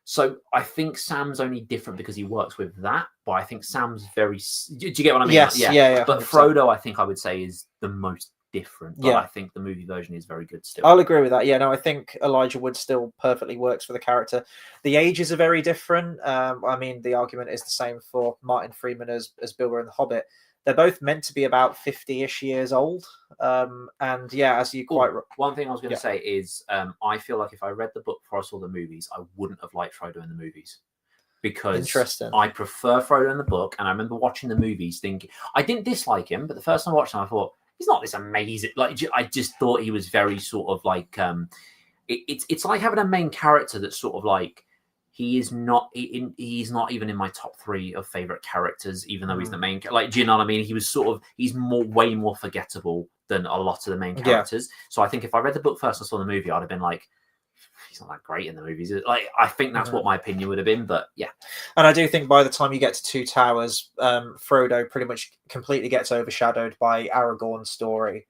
So I think Sam's only different because he works with that, but I think Sam's very. Do you get what I mean? Yes, yeah. But 100%. Frodo, I think I would say is the most different. But Yeah. I think the movie version is very good still. I'll agree with that. Yeah, no, I think Elijah Wood still perfectly works for the character. The ages are very different. I mean, the argument is the same for Martin Freeman as Bilbo and the Hobbit. They're both meant to be about 50-ish years old. And yeah, as you quite... One thing I was going to say is I feel like if I read the book before I saw the movies, I wouldn't have liked Frodo in the movies. Because Interesting. I prefer Frodo in the book. And I remember watching the movies thinking... I didn't dislike him, but the first time I watched him, I thought, he's not this amazing. Like I just thought he was very sort of like it's like having a main character that's sort of like he's not even in my top 3 of favorite characters, even though he's the main. Like, do you know what I mean? He's way more forgettable than a lot of the main characters. Yeah. So I think if I read the book first and saw the movie, I'd have been like, he's not that great in the movies. Like, I think that's what my opinion would have been, but yeah. And I do think by the time you get to Two Towers, Frodo pretty much completely gets overshadowed by Aragorn's story.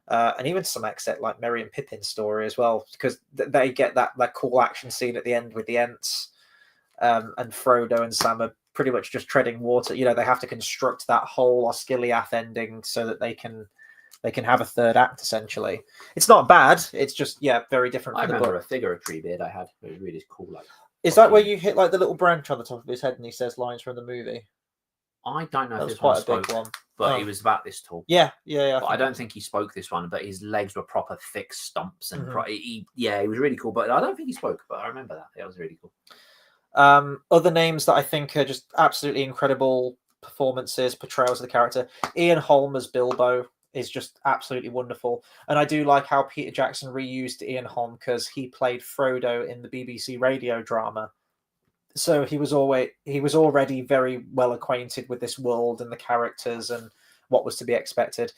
And even to some extent, like Merry and Pippin's story as well, because they get that cool action scene at the end with the Ents, and Frodo and Sam are pretty much just treading water. You know, they have to construct that whole Osgiliath ending so that they can have a third act. Essentially, it's not bad. It's just very different. I from remember the book. A figure of Treebeard I had. It was really cool. Like, is that where you hit like the little branch on the top of his head and he says lines from the movie? I don't know if this one quite spoke, a big one, but he was about this tall. Yeah. But I don't think he spoke this one, but his legs were proper thick stumps, and he was really cool. But I don't think he spoke, but I remember that. It was really cool. Other names that I think are just absolutely incredible performances, portrayals of the character. Ian Holm as Bilbo is just absolutely wonderful, and I do like how Peter Jackson reused Ian Holm because he played Frodo in the BBC radio drama. So he was already very well acquainted with this world and the characters and what was to be expected.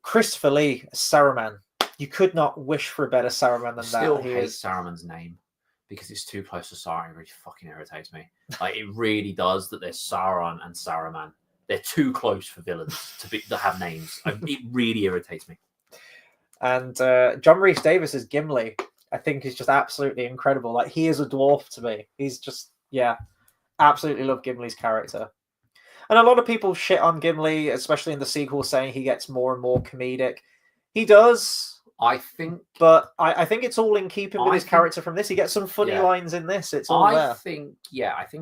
Christopher Lee, Saruman. You could not wish for a better Saruman than Still that. hate Saruman's name because it's too close to Sauron. It really fucking irritates me. Like, it really does that there's Sauron and Saruman. They're too close for villains to have names. It really irritates me. And John Rhys Davies as Gimli, I think, is just absolutely incredible. Like, he is a dwarf to me. He's just... absolutely love Gimli's character. And a lot of people shit on Gimli, especially in the sequel, saying he gets more and more comedic. He does, I think. But I think it's all in keeping with his character from this. He gets some funny lines in this. It's all there. I think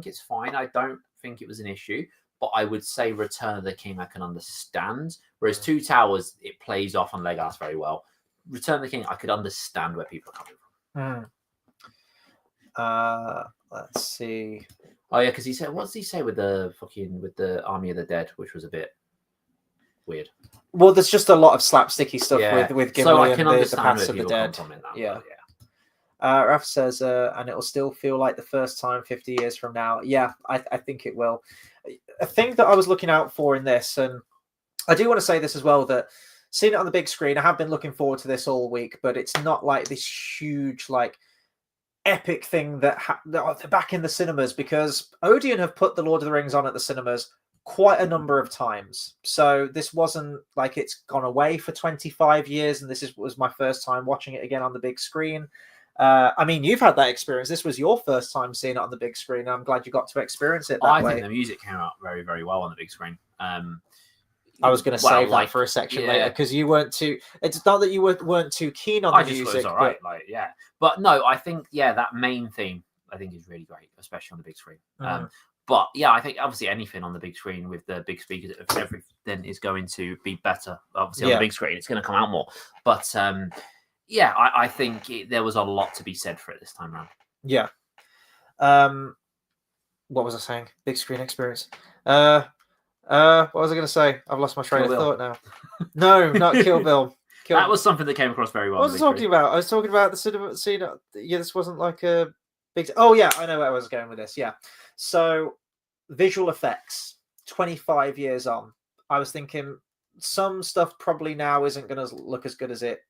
it's fine. I don't think it was an issue. But I would say Return of the King I can understand. Whereas Two Towers, it plays off on Legolas very well. Return of the King, I could understand where people are coming from. Let's see. Oh yeah, because he said, what does he say with the Army of the Dead, which was a bit weird. Well, there's just a lot of slapsticky stuff with Gimli so I can and understand the Paths of the Dead. Raf says, and it'll still feel like the first time 50 years from now. Yeah, I think it will. A thing that I was looking out for in this, and I do want to say this as well, that seeing it on the big screen, I have been looking forward to this all week, but it's not like this huge, like, epic thing that they're back in the cinemas, because Odeon have put The Lord of the Rings on at the cinemas quite a number of times. So this wasn't like it's gone away for 25 years, and this was my first time watching it again on the big screen. I mean, you've had that experience. This was your first time seeing it on the big screen. And I'm glad you got to experience it that I way. think the music came out very, very well on the big screen. I was going to save that for a section later because you weren't too. It's not that you weren't too keen on the music. It was all right, but no, I think that main theme I think is really great, especially on the big screen. But yeah, I think obviously anything on the big screen with the big speakers, everything is going to be better. Obviously on the big screen, it's going to come out more. But I think there was a lot to be said for it this time around. Yeah. What was I saying? Big screen experience. What was I going to say? I've lost my train of thought now. No, not Kill Bill. That was something that came across very well. What was I talking about? I was talking about the cinema scene. Yeah, this wasn't like a big. Oh yeah, I know where I was going with this. Yeah, so visual effects. 25 years on, I was thinking some stuff probably now isn't going to look as good as it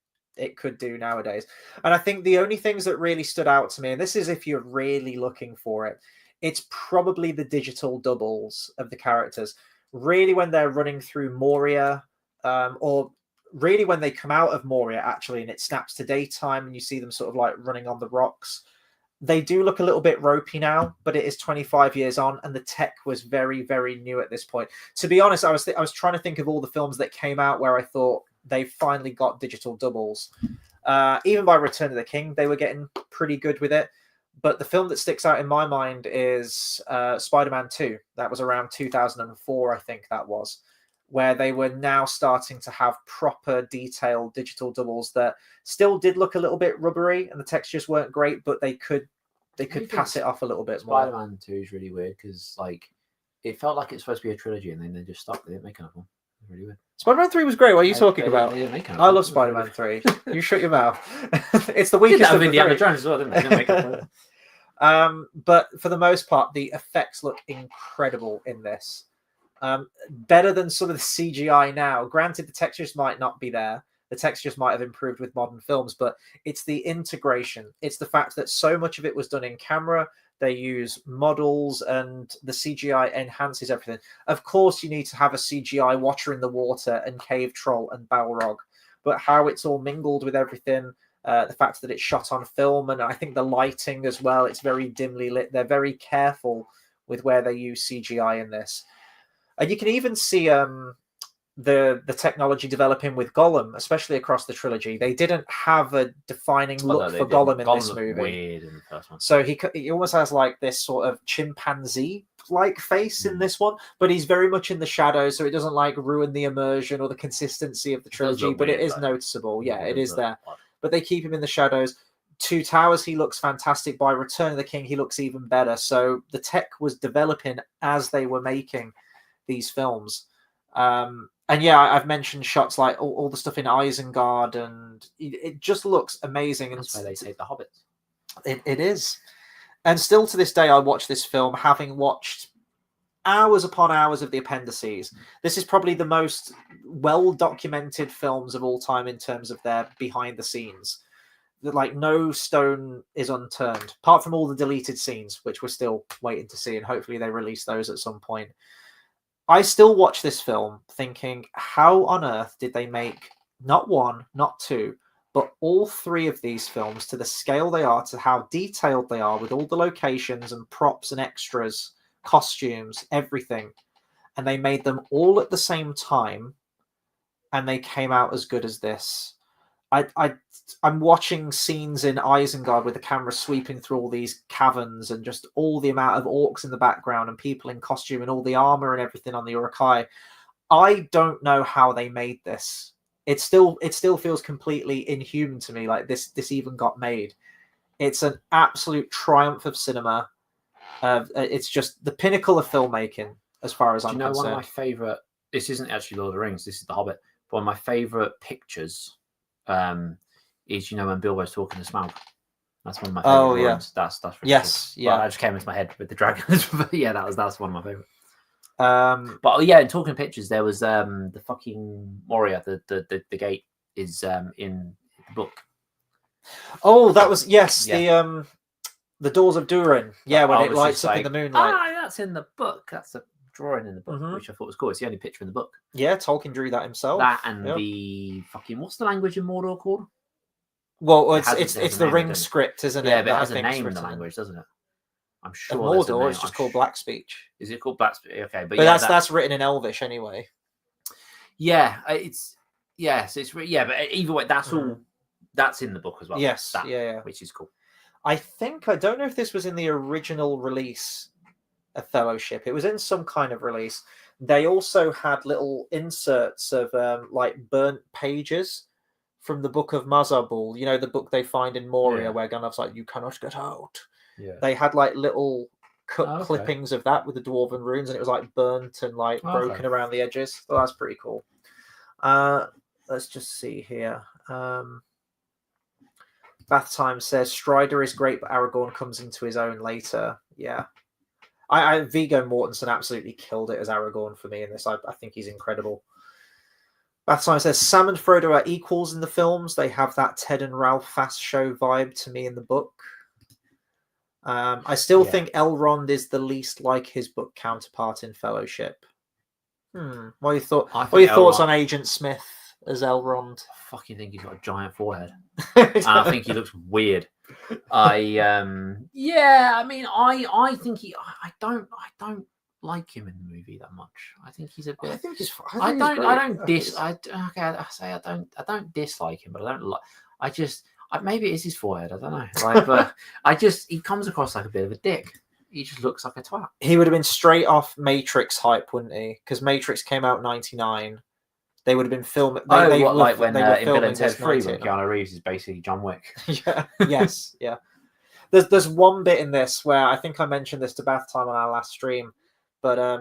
could do nowadays. And I think the only things that really stood out to me, and this is if you're really looking for it, it's probably the digital doubles of the characters. Really, when they're running through Moria, or really when they come out of Moria, actually, and it snaps to daytime and you see them sort of like running on the rocks, they do look a little bit ropey now, but it is 25 years on and the tech was very, very new at this point. To be honest, I was trying to think of all the films that came out where I thought they finally got digital doubles. Even by Return of the King, they were getting pretty good with it. But the film that sticks out in my mind is Spider-Man 2. That was around 2004, I think that was, where they were now starting to have proper detailed digital doubles that still did look a little bit rubbery and the textures weren't great, but they could pass it off a little bit more. Spider-Man 2 is really weird because like it felt like it's supposed to be a trilogy and then they just stopped. They didn't make another one. It's really weird. Spider-Man 3 was great. What are you talking about? I love Spider-Man 3. You shut your mouth. It's the weakest of the Indiana Jones as well, didn't they? Didn't make it. But for the most part, the effects look incredible in this. Better than some of the CGI now. Granted, the textures might not be there. The textures might have improved with modern films, but it's the integration. It's the fact that so much of it was done in camera. They use models and the CGI enhances everything. Of course, you need to have a CGI Watcher in the Water and Cave Troll and Balrog, but how it's all mingled with everything, the fact that it's shot on film, and I think the lighting as well, it's very dimly lit. They're very careful with where they use CGI in this. And you can even see the technology developing with Gollum, especially across the trilogy. They didn't have a defining look for Gollum in this movie. Weird in the first one. So he almost has like this sort of chimpanzee-like face in this one, but he's very much in the shadows, so it doesn't like ruin the immersion or the consistency of the trilogy, but it is noticeable. Yeah, it is there. But they keep him in the shadows. Two Towers, he looks fantastic. By Return of the King, he looks even better. So the tech was developing as they were making these films. And yeah, I've mentioned shots like all the stuff in Isengard, and it just looks amazing. And that's why they say The Hobbit. It is. And still to this day, I watch this film having watched hours upon hours of the appendices. This is probably the most well-documented films of all time in terms of their behind the scenes. Like no stone is unturned, apart from all the deleted scenes, which we're still waiting to see, and hopefully they release those at some point. I still watch this film thinking, how on earth did they make not one, not two, but all three of these films to the scale they are, to how detailed they are with all the locations and props and extras, costumes, everything. And they made them all at the same time, and they came out as good as this. I'm watching scenes in Isengard with the camera sweeping through all these caverns and just all the amount of orcs in the background and people in costume and all the armor and everything on the Uruk-hai. I don't know how they made this. It still feels completely inhuman to me. Like this even got made. It's an absolute triumph of cinema. It's just the pinnacle of filmmaking, as far as I'm concerned. One of my favorite. This isn't actually Lord of the Rings. This is The Hobbit. But one of my favorite pictures is when Bilbo's talking to Smaug. That's one of my favorite ones. That's really yes, cool. yeah. Well, that just came into my head with the dragons. But yeah, that's one of my favorite. But in talking pictures, there was the fucking Moria. The gate is in the book. Oh, that was the Doors of Durin. Yeah, when it lights up in the moonlight. That's in the book. That's a drawing in the book, which I thought was cool. It's the only picture in the book. Yeah, Tolkien drew that himself. That and the fucking what's the language in Mordor called? Well, It has it's a the name, ring doesn't it? script, isn't it? Yeah, but it that I has a think's name in the written in. language, doesn't it? I'm Of sure there's a Mordor, name. it's just called Black Speech. Is it called Black Speech? Okay, but But yeah, that's written in Elvish anyway. yeah, it's yes, it's yeah, but either way, that's all. That's in the book as well. Yes, that, yeah. which is cool. I don't know if this was in the original release of Fellowship. It was in some kind of release. They also had little inserts of like burnt pages from the Book of Mazarbul. You know, the book they find in Moria, where Gandalf's like, "You cannot get out." Yeah. They had like little cut clippings of that with the dwarven runes, and it was like burnt and like broken around the edges. So that's pretty cool. Let's just see here. Bath Time says Strider is great, but Aragorn comes into his own later. Yeah. Viggo Mortensen absolutely killed it as Aragorn for me in this. I think he's incredible. Bath Time says Sam and Frodo are equals in the films. They have that Ted and Ralph Fast Show vibe to me in the book. I still think Elrond is the least like his book counterpart in Fellowship. What are your thoughts on Agent Smith as Elrond? I fucking think he's got a giant forehead. And I think he looks weird. I mean, I think I don't like him in the movie that much. I think he's a bit. I think he's. I don't dislike him, but I don't like. Maybe it is his forehead. I don't know. Like, but he comes across like a bit of a dick. He just looks like a twat. He would have been straight off Matrix hype, wouldn't he? Because Matrix came out in '99. They would have been filming. When in Bill and Ted 3, when Keanu Reeves is basically John Wick. Yeah. Yes. Yeah. There's one bit in this where I think I mentioned this to Bath Time on our last stream, but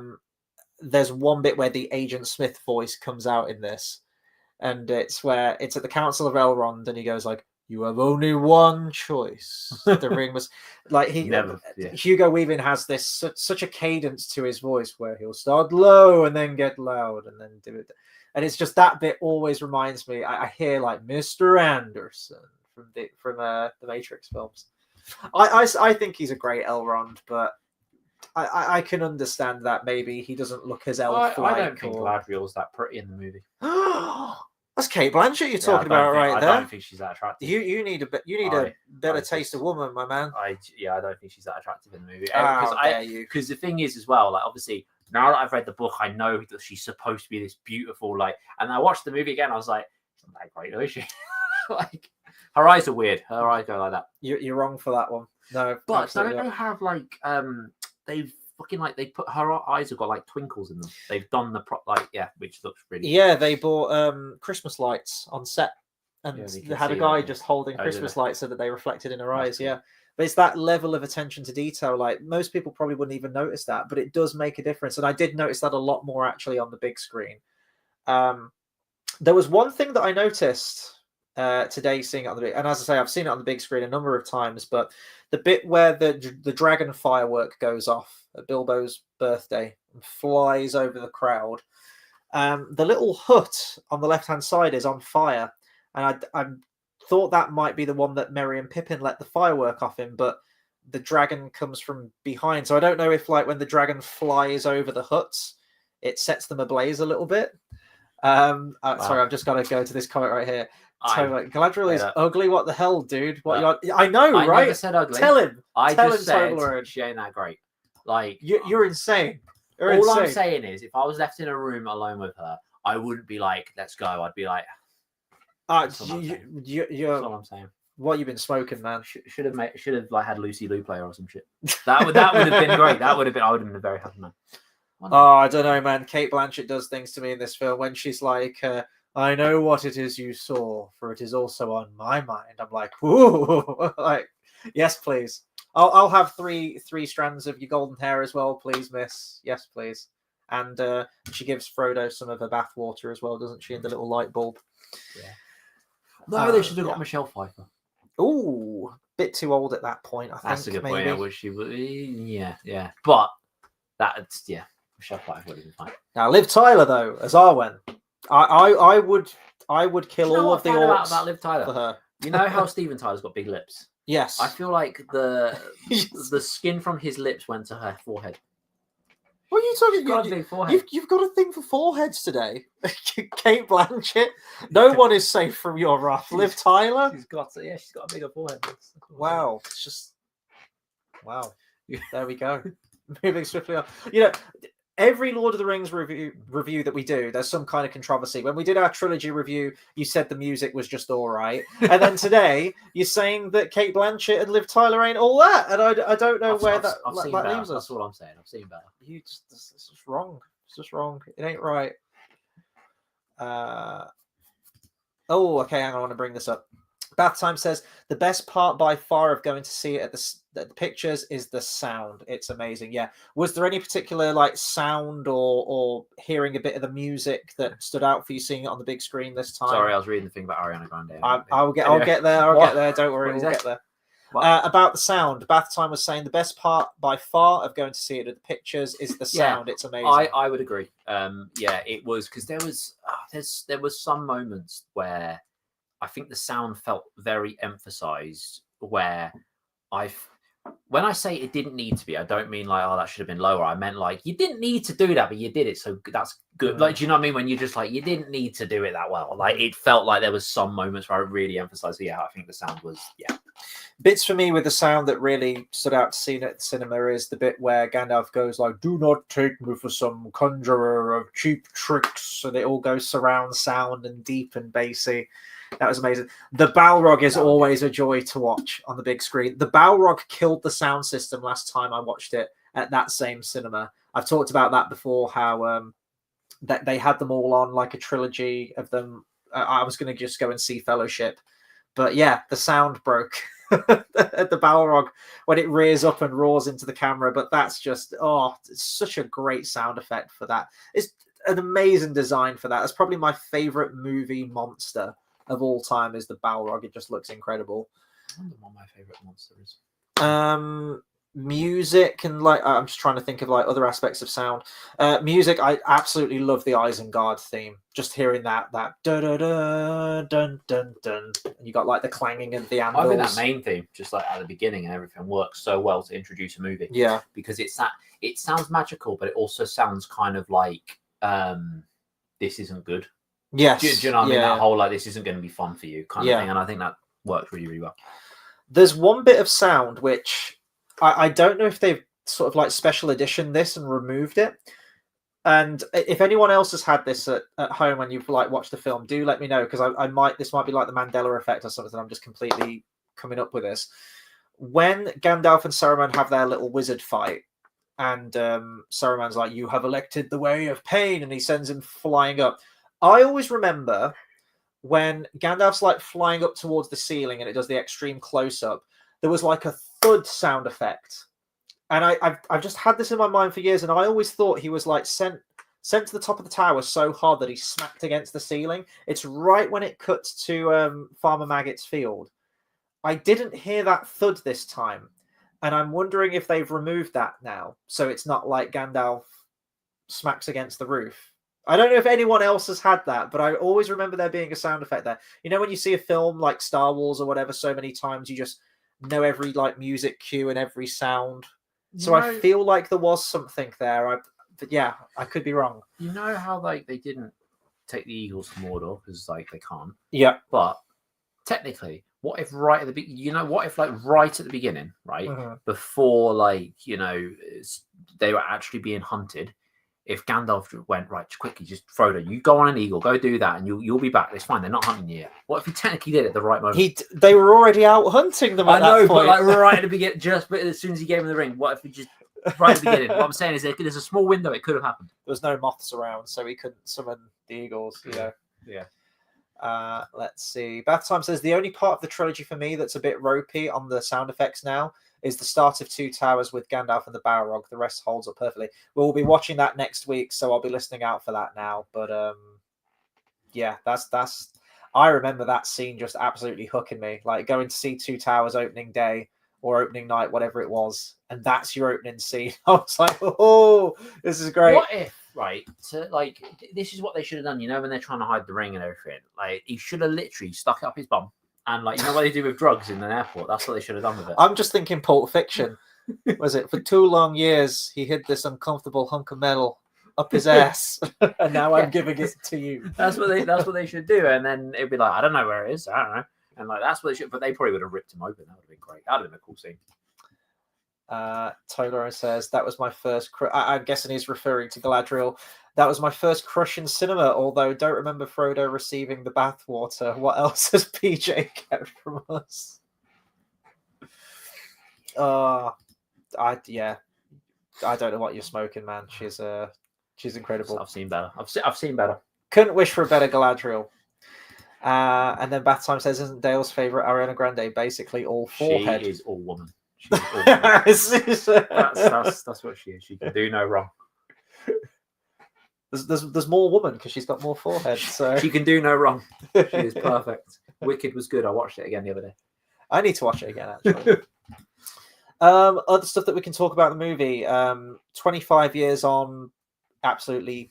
there's one bit where the Agent Smith voice comes out in this, and it's where it's at the Council of Elrond, and he goes like, "You have only one choice." The ring was like Hugo Weaving has this such a cadence to his voice where he'll start low and then get loud and then do it. And it's just that bit always reminds me. I hear like Mr. Anderson from the Matrix films. I think he's a great Elrond, but I can understand that maybe he doesn't look as elf-like. I don't think Galadriel's that pretty in the movie. That's Kate Blanchett you're talking about right there. I don't think she's that attractive. You need a better taste of woman, my man. I don't think she's that attractive in the movie. Because the thing is as well, like obviously now that I've read the book, I know that she's supposed to be this beautiful, like, and I watched the movie again. I was like, she's not that great, though, is she? Like, her eyes are weird. Her eyes go like that. You're wrong for that one. No, but I don't know how like they've fucking like they put her eyes have got like twinkles in them. They've done the which looks really. Yeah, they bought Christmas lights on set, and they had a guy just holding Christmas lights so that they reflected in her eyes. Cool. Yeah. But it's that level of attention to detail. Like most people probably wouldn't even notice that, but it does make a difference. And I did notice that a lot more actually on the big screen. There was one thing that I noticed today seeing it on the big, and as I say, I've seen it on the big screen a number of times, but the bit where the dragon firework goes off at Bilbo's birthday and flies over the crowd, the little hut on the left-hand side is on fire. And I thought that might be the one that Merry and Pippin let the firework off in, but the dragon comes from behind. So I don't know if like when the dragon flies over the huts, it sets them ablaze a little bit. Sorry, I've just got to go to this comment right here. Galadriel is ugly. What the hell, dude? I know, right? I never said ugly. Tell him. I just said she ain't that great. Like you're insane. I'm saying is, if I was left in a room alone with her, I wouldn't be like, "Let's go." I'd be like, that's all I'm saying. What you been smoking, man? Should have like had Lucy Liu play or some shit. That would have been great. I would have been a very happy man. I don't know, man. Kate Blanchett does things to me in this film when she's like, "I know what it is you saw, for it is also on my mind." I'm like, "Ooh!" Like, yes, please. I'll have three strands of your golden hair as well, please, miss. Yes, please. And she gives Frodo some of her bath water as well, doesn't she? In the little light bulb. Yeah. No, they should have got Michelle Pfeiffer. Ooh, bit too old at that point. I think that's a good maybe. Point. I wish she would. Yeah. But Michelle Pfeiffer would have been fine. Now, Liv Tyler though as Arwen, I would kill all of the orcs about Liv Tyler for her. You know how Steven Tyler's got big lips. Yes. I feel like the skin from his lips went to her forehead. What are you talking? She's got a big forehead. You've got a thing for foreheads today. Kate Blanchett. No one is safe from your wrath. Liv Tyler. She's got a bigger forehead. Wow, it's just wow. There we go. Moving swiftly on. You know, every Lord of the Rings review that we do, there's some kind of controversy. When we did our trilogy review, you said the music was just all right, and then today you're saying that Kate Blanchett and Liv Tyler ain't all that, and I don't know where that leaves us. That's all I'm saying. I've seen better. It's just wrong. It's just wrong. It ain't right. Oh, okay. Hang on. I want to bring this up. Bath Time says the best part by far of going to see it at the pictures is the sound. It's amazing. Yeah. Was there any particular like sound or hearing a bit of the music that stood out for you seeing it on the big screen this time? Sorry, I was reading the thing about Ariana Grande. I'll get there. I'll get there. Don't worry. We'll get there. About the sound, Bath Time was saying the best part by far of going to see it at the pictures is the sound. It's amazing. I would agree. Yeah, it was because there was some moments where I think the sound felt very emphasized. Where when I say it didn't need to be, I don't mean like, oh, that should have been lower. I meant like, you didn't need to do that, but you did it. So that's good. Like, do you know what I mean? When you're just like, you didn't need to do it that well. Like, it felt like there was some moments where I really emphasized, yeah, I think the sound was, yeah. Bits for me with the sound that really stood out to see at the cinema is the bit where Gandalf goes like, do not take me for some conjurer of cheap tricks. And it all goes surround sound and deep and bassy. That was amazing. The Balrog is always a joy to watch on the big screen. The Balrog killed the sound system last time I watched it at that same cinema. I've talked about that before, how that they had them all on like a trilogy of them. I was going to just go and see Fellowship. But yeah, the sound broke at the Balrog when it rears up and roars into the camera. But that's just, it's such a great sound effect for that. It's an amazing design for that. It's probably my favorite movie monster of all time is the Balrog. It just looks incredible. I wonder what my favorite monster is. Music and like I'm just trying to think of like other aspects of sound. Music, I absolutely love the Isengard theme. Just hearing that da da da dun dun dun, and you got like the clanging of the anvils. I think that main theme, just like at the beginning and everything, works so well to introduce a movie. Yeah, because it sounds magical, but it also sounds kind of like this isn't good. Yes, do you know what I mean? That whole like this isn't going to be fun for you kind of thing, and I think that worked really, really well. There's one bit of sound which I don't know if they've sort of like special edition this and removed it. And if anyone else has had this at home when you've like watched the film, do let me know, because this might be like the Mandela effect or something. I'm just completely coming up with this. When Gandalf and Saruman have their little wizard fight, and Saruman's like, "You have elected the way of pain," and he sends him flying up. I always remember when Gandalf's like flying up towards the ceiling and it does the extreme close up, there was like a thud sound effect. And I've just had this in my mind for years, and I always thought he was like sent to the top of the tower so hard that he smacked against the ceiling. It's right when it cuts to Farmer Maggot's field. I didn't hear that thud this time, and I'm wondering if they've removed that now, so it's not like Gandalf smacks against the roof. I don't know if anyone else has had that, but I always remember there being a sound effect there. You know, when you see a film like Star Wars or whatever, so many times you just know every like music cue and every sound. So I feel like there was something there. But yeah, I could be wrong. You know how like they didn't take the eagles from Mordor because like they can't. Yeah. But technically, what if right at the what if like right at the beginning, right before like they were actually being hunted. If Gandalf went, right, quickly, just Frodo, you go on an eagle, go do that, and you'll be back. It's fine. They're not hunting you yet. What if he technically did it at the right moment? They were already out hunting them. At that point. But like right at the beginning, but as soon as he gave him the ring, what if he just right at the beginning? What I'm saying is there's a small window. It could have happened. There was no moths around, so he couldn't summon the eagles. Yeah. Let's see. Bath Time says the only part of the trilogy for me that's a bit ropey on the sound effects now is the start of Two Towers with Gandalf and the Balrog. The rest holds up perfectly. We'll be watching that next week, so I'll be listening out for that now. But yeah, that's. I remember that scene just absolutely hooking me. Like going to see Two Towers opening day or opening night, whatever it was, and that's your opening scene. I was like, oh, this is great. What if, right? So like, this is what they should have done. You know, when they're trying to hide the ring and everything, like he should have literally stuck it up his bum And like, you know what they do with drugs in an airport? That's what they should have done with it. I'm just thinking Pulp Fiction. Was it for 2 long years he hid this uncomfortable hunk of metal up his ass, and now I'm giving it to you. That's what they should do. And then it'd be like, I don't know where it is. I don't know. And like that's what they should. But they probably would have ripped him open. That would have been great. That would have been a cool scene. Tolero says that was my first. I'm guessing he's referring to Galadriel. That was my first crush in cinema. Although don't remember Frodo receiving the bathwater. What else has PJ kept from us? I don't know what you're smoking, man. She's incredible. I've seen better. I've seen better. Couldn't wish for a better Galadriel. And then Bath Time says, isn't Dale's favorite Ariana Grande basically all forehead? She is all woman. She's all woman. That's what she is. She can do no wrong. There's more woman because she's got more forehead. So she can do no wrong. She is perfect. Wicked was good. I watched it again the other day. I need to watch it again, actually. Other stuff that we can talk about in the movie. 25 years on, absolutely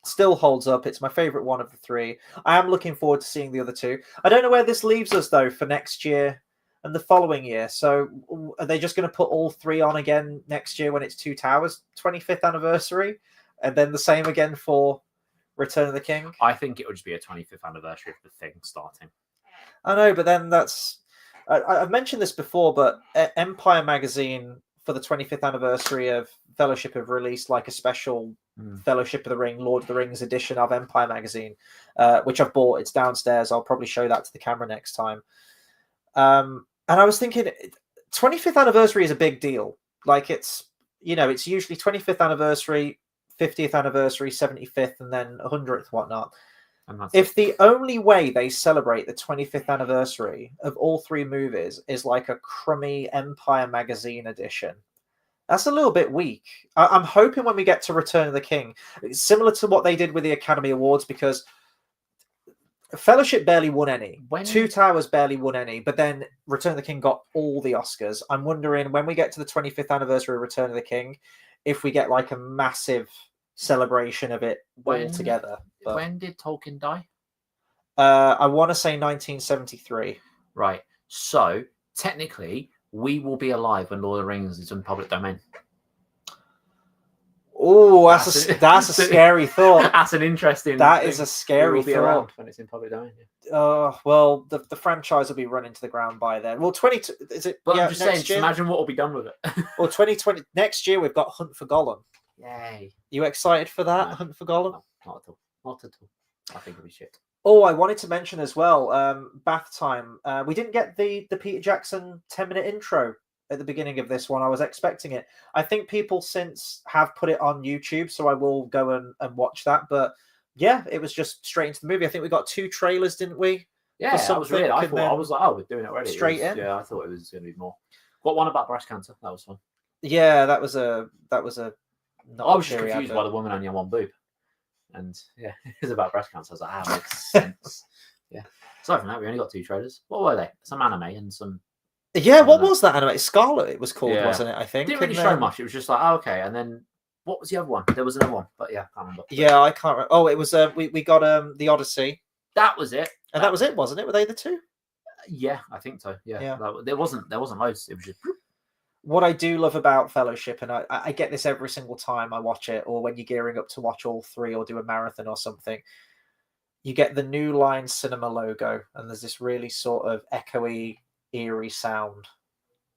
still holds up. It's my favorite one of the 3. I am looking forward to seeing the other 2. I don't know where this leaves us though for next year and the following year. So are they just going to put all 3 on again next year when it's Two Towers 25th anniversary, and then the same again for Return of the King? I think it would just be a 25th anniversary of the thing starting. I know, but then that's. I've mentioned this before, but Empire magazine for the 25th anniversary of Fellowship have released like a special Fellowship of the Ring, Lord of the Rings edition of Empire magazine, which I've bought. It's downstairs. I'll probably show that to the camera next time. And I was thinking, 25th anniversary is a big deal. Like it's usually 25th anniversary, 50th anniversary, 75th, and then 100th, whatnot. If the only way they celebrate the 25th anniversary of all 3 movies is like a crummy Empire magazine edition, that's a little bit weak. I'm hoping when we get to Return of the King, it's similar to what they did with the Academy Awards, because Fellowship barely won any. Two Towers barely won any, but then Return of the King got all the Oscars. I'm wondering when we get to the 25th anniversary of Return of the King, if we get like a massive celebration of it all together. But when did Tolkien die? I want to say 1973. Right. So technically, we will be alive when Lord of the Rings is in public domain. Oh, that's a scary thought. That's an interesting. That is a scary thought. Around when it's in public domain. Well, the franchise will be running to the ground by then. Well, 20 is it? But yeah, I'm just saying. Just imagine what will be done with it. Well, 2020 next year we've got Hunt for Gollum. Yay! You excited for that? No. Hunt for Gollum? No, not at all. Not at all. I think it'll be shit. Oh, I wanted to mention as well. Bath Time. We didn't get the Peter Jackson 10-minute intro at the beginning of this one. I was expecting it. I think people since have put it on YouTube, so I will go and watch that. But yeah, it was just straight into the movie. I think we got 2 trailers, didn't we? Yeah, that was weird. I was like, oh, we're doing it already. Straight in. Yeah, I thought it was going to be more. Got one about breast cancer. That was fun. Yeah, that was a. I was just confused by the woman only on one boob, and yeah, it was about breast cancer. I was like, makes sense. Yeah. Aside from that, we only got 2 trailers. What were they? Some anime and some. Yeah, what was that anime? Scarlet, it was called, wasn't it? I think. Didn't really show much. It was just like, oh, okay. And then what was the other one? There was another one, but yeah, I can't remember. Yeah, I can't remember. Oh, it was we got the Odyssey. That was it. And that was it, wasn't it? Were they the 2? Yeah, I think so. Yeah. There wasn't loads. It was just. What I do love about Fellowship, and I get this every single time I watch it, or when you're gearing up to watch all 3 or do a marathon or something, you get the New Line Cinema logo, and there's this really sort of echoey, eerie sound.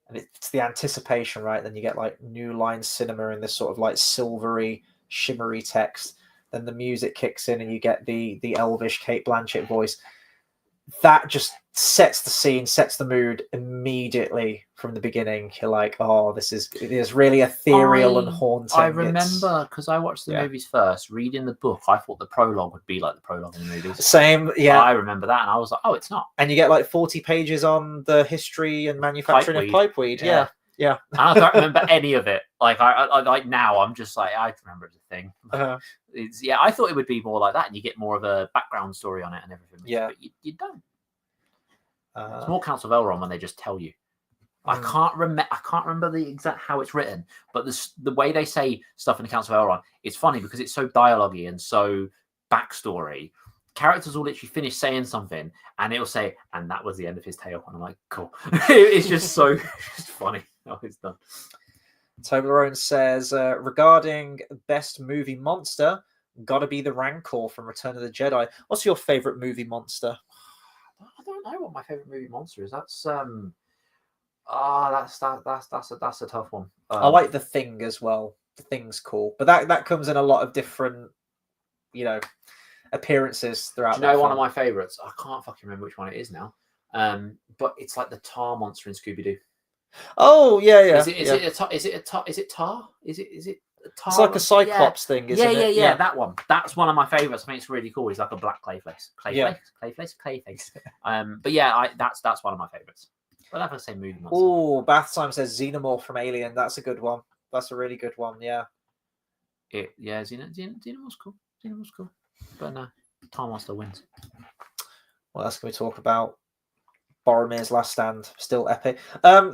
And it's the anticipation, right? Then you get like New Line Cinema in this sort of like silvery, shimmery text. Then the music kicks in and you get the elvish Cate Blanchett voice. That just sets the scene, sets the mood immediately from the beginning. You're like, oh, it is really ethereal and haunting. I remember because I watched the movies first, reading the book. I thought the prologue would be like the prologue in the movies. Same, yeah. I remember that, and I was like, oh, it's not. And you get like 40 pages on the history and manufacturing of pipeweed. Yeah. And I don't remember any of it. Like I like now, I'm just like I remember it's a thing. I thought it would be more like that, and you get more of a background story on it and everything. Yeah, but you don't. It's more Council of Elrond when they just tell you. I can't remember the exact how it's written, but the way they say stuff in the Council of Elrond, it's funny because it's so dialogue-y and so backstory, characters will literally finish saying something, and it'll say, "And that was the end of his tale." And I'm like, "Cool." It's just so just funny how it's done. Toblerone says, regarding best movie monster, gotta be the Rancor from Return of the Jedi. What's your favorite movie monster? I don't know what my favorite movie monster is. That's that's a tough one. I like The Thing as well. The Thing's cool, but that comes in a lot of different, appearances throughout. Do you know one of my favorites? I can't fucking remember which one it is now. But it's like the tar monster in Scooby Doo. Oh yeah. Is it tar? Is it tar? Is it tar? It's like a Cyclops thing, isn't it? Yeah. That one. That's one of my favorites. I think it's really cool. He's like a black Clayface. Clayface. But yeah, that's one of my favorites. But I have to say movie monster. Oh, Bath Time says Xenomorph from Alien. That's a good one. That's a really good one. Yeah. Xenomorph's cool. Xenomorph's cool. But no, Tar Monster wins. What else can we talk about? Boromir's Last Stand, still epic.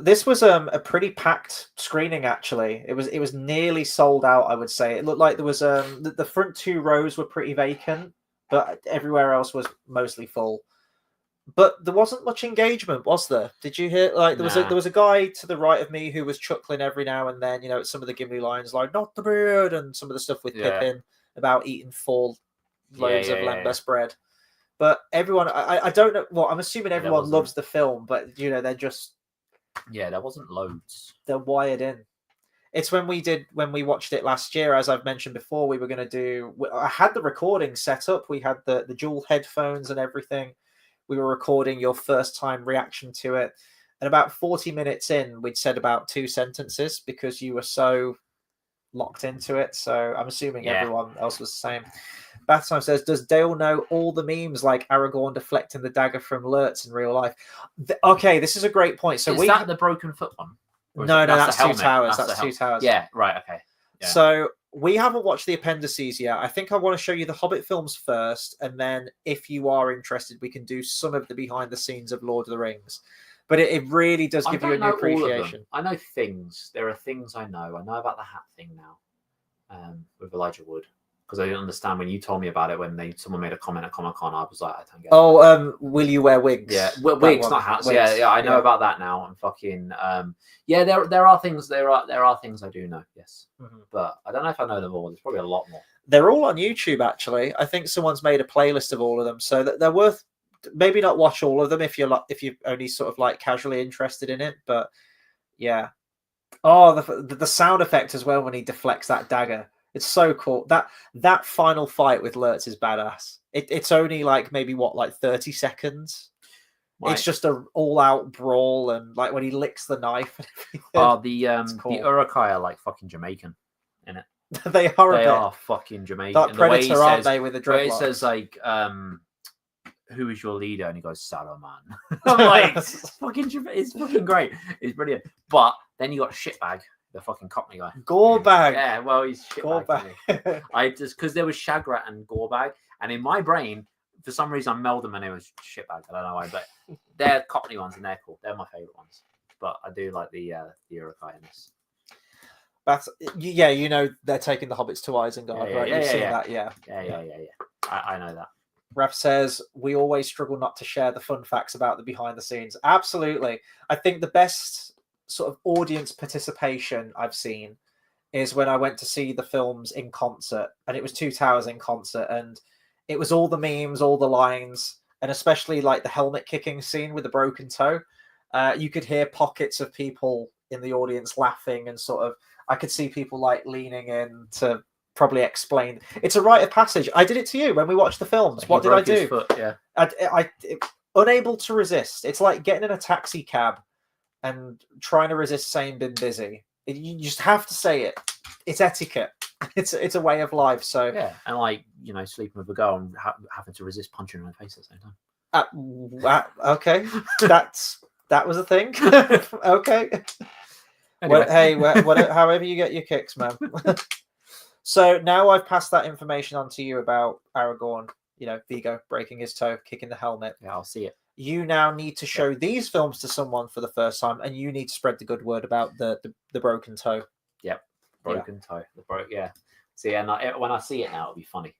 This was a pretty packed screening. Actually, it was nearly sold out. I would say it looked like there was the front 2 rows were pretty vacant, but everywhere else was mostly full. But there wasn't much engagement, was there? Did you hear? Like there was a guy to the right of me who was chuckling every now and then. Some of the Gimli lines like "not the beard" and some of the stuff with Pippin about eating 4 loaves of lembas bread. But everyone, I don't know. Well, I'm assuming everyone loves the film, but they're just there wasn't loads. They're wired in. It's when we watched it last year, as I've mentioned before. We were going to do. I had the recording set up. We had the dual headphones and everything. We were recording your first time reaction to it, and about 40 minutes in, we'd said about 2 sentences because you were so locked into it. So I'm assuming everyone else was the same. Bathtime says, does Dale know all the memes like Aragorn deflecting the dagger from Lurtz in real life? Okay, this is a great point. So is that the broken foot one? No, that's Two Towers. That's Two Towers. Yeah, right, okay. Yeah. So we haven't watched the appendices yet. I think I want to show you the Hobbit films first, and then if you are interested, we can do some of the behind the scenes of Lord of the Rings. But it really does give you a new appreciation. I know things. There are things I know. I know about the hat thing now with Elijah Wood. Because I didn't understand when you told me about it when someone made a comment at Comic-Con. I was like, I don't get it. Will you wear wigs? Yeah, wigs, not hats. Wigs. Yeah, I know about that now. And fucking, there are things. There are things I do know. Yes, but I don't know if I know them all. There's probably a lot more. They're all on YouTube, actually. I think someone's made a playlist of all of them, so they're worth. Maybe not watch all of them if you're only sort of like casually interested in it, but yeah. Oh, the sound effect as well when he deflects that dagger. It's so cool. That final fight with Lurtz is badass. It's only like maybe 30 seconds. Right. It's just a all-out brawl, and like when he licks the knife and everything. Oh, the Uruk-hai are like fucking Jamaican in it. They are fucking Jamaican. That Predator, aren't they, with the dreadlocks? It says like, who is your leader? And he goes, Saruman. I'm like, it's fucking great. It's brilliant. But then you got Shitbag. The fucking Cockney guy. Gorebag. Yeah, well, he's Gorebag. Because there was Shagrat and Gorebag, and in my brain, for some reason, I melded them and it was Shitbag. I don't know why, but they're Cockney ones and they're cool. They're my favourite ones. But I do like the Uruk-hai in this. They're taking the hobbits to Isengard, right? You've seen that, yeah. I know that. Raf says, we always struggle not to share the fun facts about the behind the scenes. Absolutely. I think the best sort of audience participation I've seen is when I went to see the films in concert, and it was Two Towers in concert, and it was all the memes, all the lines, and especially like the helmet kicking scene with the broken toe. You could hear pockets of people in the audience laughing, and sort of I could see people like leaning in to probably explain. It's a rite of passage. I did it to you when we watched the films. What did I do? Foot, yeah. I unable to resist. It's like getting in a taxi cab and trying to resist saying "been busy." You just have to say it. It's etiquette. It's a way of life. So yeah, and like sleeping with a girl and having to resist punching her in the face at the same time. Okay, that was a thing. Okay. Anyway. However you get your kicks, man. So now I've passed that information on to you about Aragorn. Vigo breaking his toe, kicking the helmet. Yeah, I'll see it. You now need to show these films to someone for the first time, and you need to spread the good word about the broken toe. Yep, broken toe. Yeah. See, and when I see it now, it'll be funny.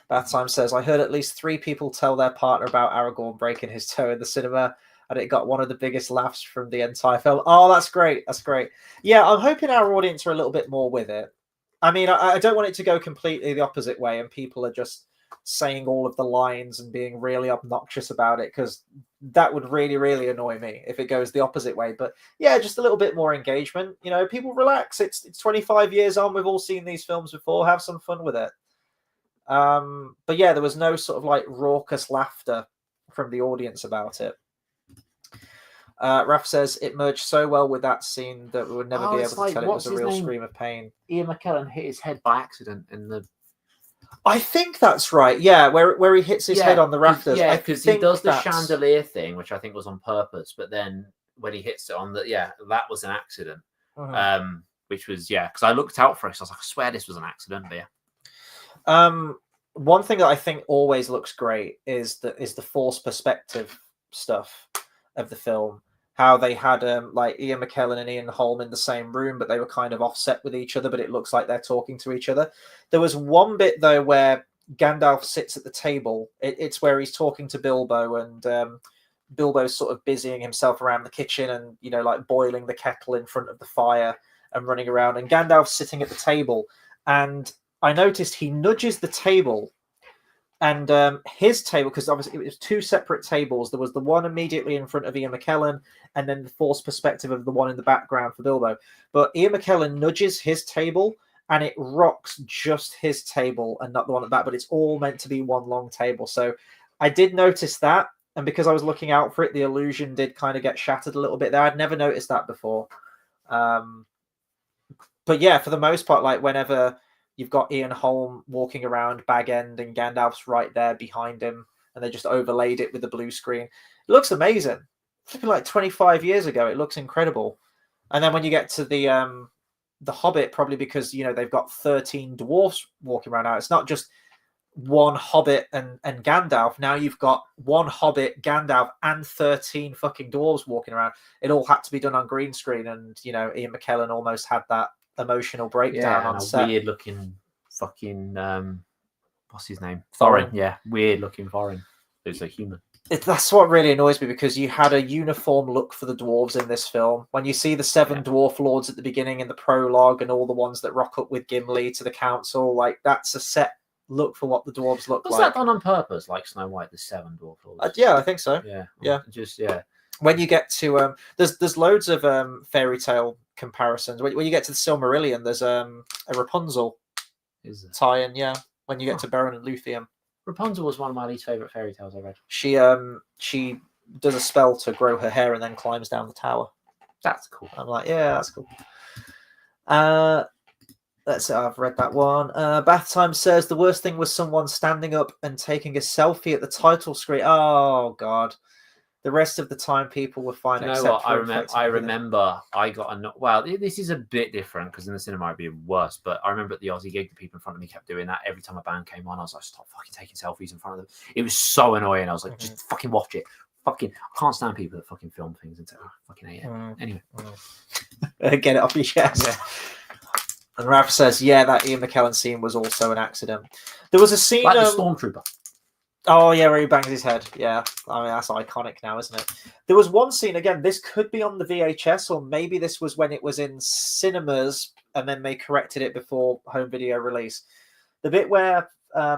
Bath Time says, I heard at least 3 people tell their partner about Aragorn breaking his toe in the cinema, and it got one of the biggest laughs from the entire film. Oh, that's great. That's great. Yeah, I'm hoping our audience are a little bit more with it. I mean, I don't want it to go completely the opposite way, and people are just saying all of the lines and being really obnoxious about it, because that would really, really annoy me if it goes the opposite way. But yeah, just a little bit more engagement. You know, people relax. It's 25 years on. We've all seen these films before. Have some fun with it. But yeah, there was no sort of like raucous laughter from the audience about it. Raf says it merged so well with that scene that we would never be able to tell it was a real scream of pain. Ian McKellen hit his head by accident in the. I think that's right. Yeah, where he hits his head on the rafters. Yeah, because he does the chandelier thing, which I think was on purpose. But then when he hits it on that was an accident. Which was because I looked out for it. So I was like, I swear this was an accident. But yeah. One thing that I think always looks great is the forced perspective stuff of the film. How they had like Ian McKellen and Ian Holm in the same room, but they were kind of offset with each other, but it looks like they're talking to each other. There was one bit though where Gandalf sits at the table. It's where he's talking to Bilbo, and Bilbo's sort of busying himself around the kitchen and, you know, like boiling the kettle in front of the fire and running around, and Gandalf's sitting at the table, and I noticed he nudges the table, and his table, because obviously it was 2 separate tables. There was the one immediately in front of Ian McKellen, and then the forced perspective of the one in the background for Bilbo. But Ian McKellen nudges his table, and it rocks just his table and not the one at the back, but it's all meant to be one long table. So I did notice that, and because I was looking out for it, the illusion did kind of get shattered a little bit there. I'd never noticed that before. But yeah, for the most part, like whenever you've got Ian Holm walking around Bag End and Gandalf's right there behind him, and they just overlaid it with the blue screen. It looks amazing. It's like 25 years ago. It looks incredible. And then when you get to the Hobbit, probably because, you know, they've got 13 dwarfs walking around now. It's not just one Hobbit and Gandalf. Now you've got one Hobbit, Gandalf, and 13 fucking dwarves walking around. It all had to be done on green screen, and, you know, Ian McKellen almost had that emotional breakdown on set. Weird looking fucking what's his name? Thorin. Yeah, weird looking Thorin. Who's a human. That's what really annoys me, because you had a uniform look for the dwarves in this film. When you see the 7 dwarf lords at the beginning in the prologue, and all the ones that rock up with Gimli to the council, like that's a set look for what the dwarves look like. Was that done on purpose, like Snow White, the 7 dwarf lords? Yeah, I think so. Yeah. When you get to there's loads of fairy tale comparisons. When you get to the Silmarillion, there's a Rapunzel tie-in. Yeah, when you get to Beren and Luthien. Rapunzel was one of my least favorite fairy tales I read. She does a spell to grow her hair and then climbs down the tower. That's cool. I'm like, yeah, that's cool. Let's see, I've read that one. Bath Time says the worst thing was someone standing up and taking a selfie at the title screen. Oh God. The rest of the time, people were fine. You know what? I remember I got a. Well, this is a bit different because in the cinema it'd be worse. But I remember at the Aussie gig, the people in front of me kept doing that every time a band came on. I was like, stop fucking taking selfies in front of them. It was so annoying. I was like, just fucking watch it. Fucking, I can't stand people that fucking film things and say, oh, fucking hate it. Anyway, get it off your chest. Yeah. And Ralph says, yeah, that Ian McKellen scene was also an accident. There was a scene like the Stormtrooper. Oh, yeah, where he bangs his head. Yeah, I mean, that's iconic now, isn't it? There was one scene, again, this could be on the VHS, or maybe this was when it was in cinemas, and then they corrected it before home video release. The bit where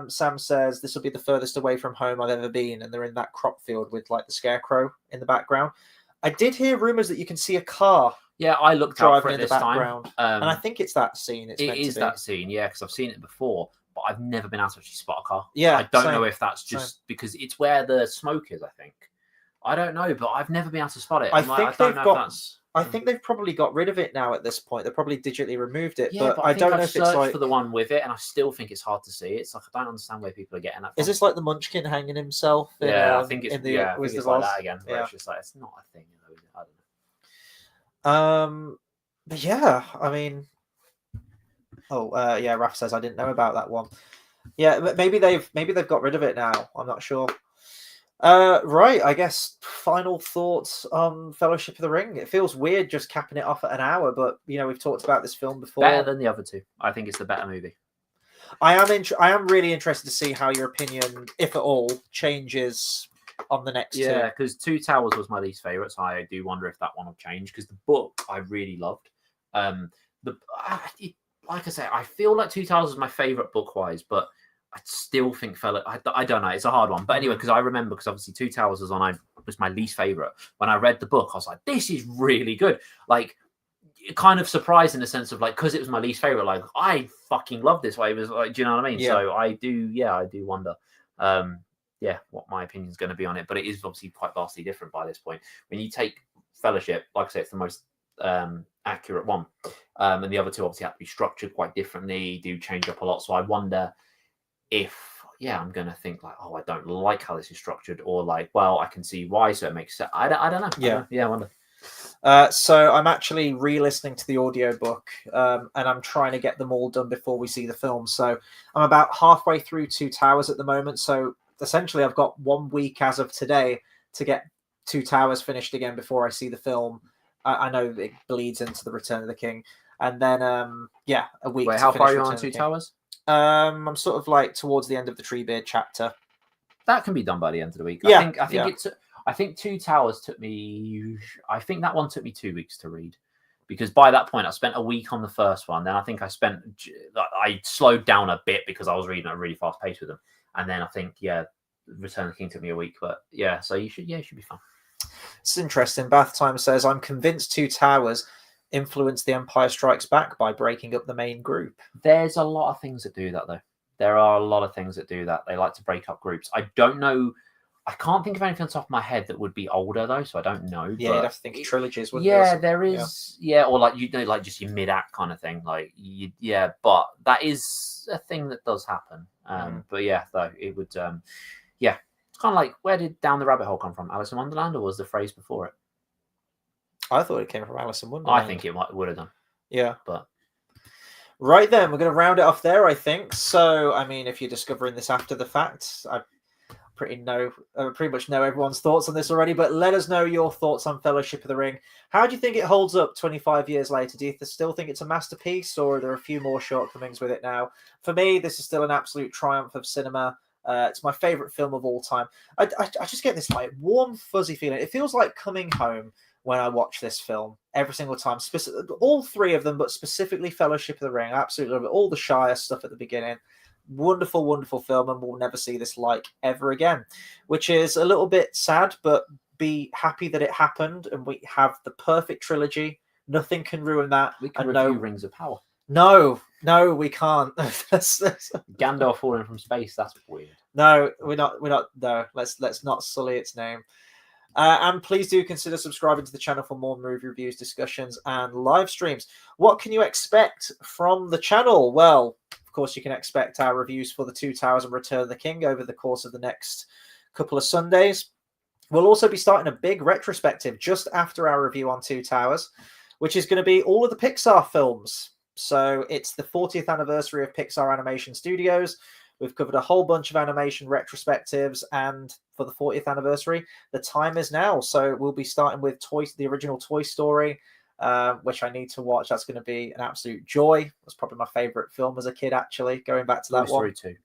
Sam says, this will be the furthest away from home I've ever been, and they're in that crop field with, like, the scarecrow in the background. I did hear rumours that you can see a car. Yeah, I looked out for it this time. And I think it's that scene. It is that scene, yeah, because I've seen it before. But I've never been able to actually spot a car. Yeah, I don't know if that's just because it's where the smoke is. I think I don't know, but I've never been able to spot it. I think they've probably got rid of it now at this point. They probably digitally removed it. Yeah, but I don't know if it's like for the one with it, and I still think it's hard to see. It's like I don't understand where people are getting that from. Is this like the Munchkin hanging himself? I think it's like that again. Where it's just like it's not a thing. I don't know. But yeah, I mean. Yeah, Raf says I didn't know about that one. Yeah, but maybe they've got rid of it now. I'm not sure. Right, I guess final thoughts on Fellowship of the Ring. It feels weird just capping it off at an hour, but you know, we've talked about this film before. Better than the other two. I think it's the better movie. I am really interested to see how your opinion, if at all, changes on the next two. Yeah, because Two Towers was my least favorite, so I do wonder if that one will change. Because the book I really loved. Like I say, I feel like Two Towers was my favorite book wise, but I still think I don't know. It's a hard one, but anyway, because I remember because obviously Two Towers was my least favorite. When I read the book, I was like, this is really good. Like, kind of surprised in the sense of like, because it was my least favorite. Like, I fucking love this way. It was like, do you know what I mean? Yeah. So I do wonder. What my opinion is going to be on it, but it is obviously quite vastly different by this point. When you take Fellowship, like I say, it's the most accurate one, and the other two obviously have to be structured quite differently, do change up a lot. So I wonder if I'm going to think like, oh, I don't like how this is structured, or like, well, I can see why, so it makes sense. I don't know. I wonder. So I'm actually re-listening to the audiobook, and I'm trying to get them all done before we see the film. So I'm about halfway through Two Towers at the moment. So essentially I've got 1 week as of today to get Two Towers finished again before I see the film. I know it bleeds into the Return of the King, and then a week. Wait, how far are you on Two Towers? I'm sort of like towards the end of the Treebeard chapter. That can be done by the end of the week. Yeah, I think Two Towers took me. I think that one took me 2 weeks to read, because by that point I spent a week on the first one. Then I think I slowed down a bit because I was reading at a really fast pace with them. And then I think Return of the King took me a week. But so you should be fine. It's interesting. Bath Time says, I'm convinced Two Towers influenced The Empire Strikes Back by breaking up the main group. There's a lot of things that do that, though. There are a lot of things that do that. They like to break up groups. I don't know. I can't think of anything on top of my head that would be older, though, so I don't know. Yeah, you'd have to think of trilogies, wouldn't you? There is. Yeah, or like, like just your mid-act kind of thing. Like, but that is a thing that does happen. But though, it would, it's kind of like, where did Down the Rabbit Hole come from? Alice in Wonderland, or was the phrase before it? I thought it came from Alice in Wonderland. I think it would have done. Yeah. But right then, we're going to round it off there, I think. So, I mean, if you're discovering this after the fact, I pretty much know everyone's thoughts on this already, but let us know your thoughts on Fellowship of the Ring. How do you think it holds up 25 years later? Do you still think it's a masterpiece, or are there a few more shortcomings with it now? For me, this is still an absolute triumph of cinema. It's my favorite film of all time. I just get this like warm, fuzzy feeling. It feels like coming home when I watch this film every single time. All three of them, but specifically Fellowship of the Ring. I absolutely love it. All the Shire stuff at the beginning. Wonderful, wonderful film, and we'll never see this like ever again, which is a little bit sad, but be happy that it happened, and we have the perfect trilogy. Nothing can ruin that. We can review Rings of Power. No, we can't. Gandalf falling from space. That's weird. No, we're not. No, let's not sully its name. And please do consider subscribing to the channel for more movie reviews, discussions, and live streams. What can you expect from the channel? Well, of course, you can expect our reviews for the Two Towers and Return of the King over the course of the next couple of Sundays. We'll also be starting a big retrospective just after our review on Two Towers, which is going to be all of the Pixar films. So it's the 40th anniversary of Pixar Animation Studios. We've covered a whole bunch of animation retrospectives, and for the 40th anniversary, the time is now. So we'll be starting with the original Toy Story, which I need to watch. That's going to be an absolute joy. That's probably my favorite film as a kid, actually, going back to that one. Toy Story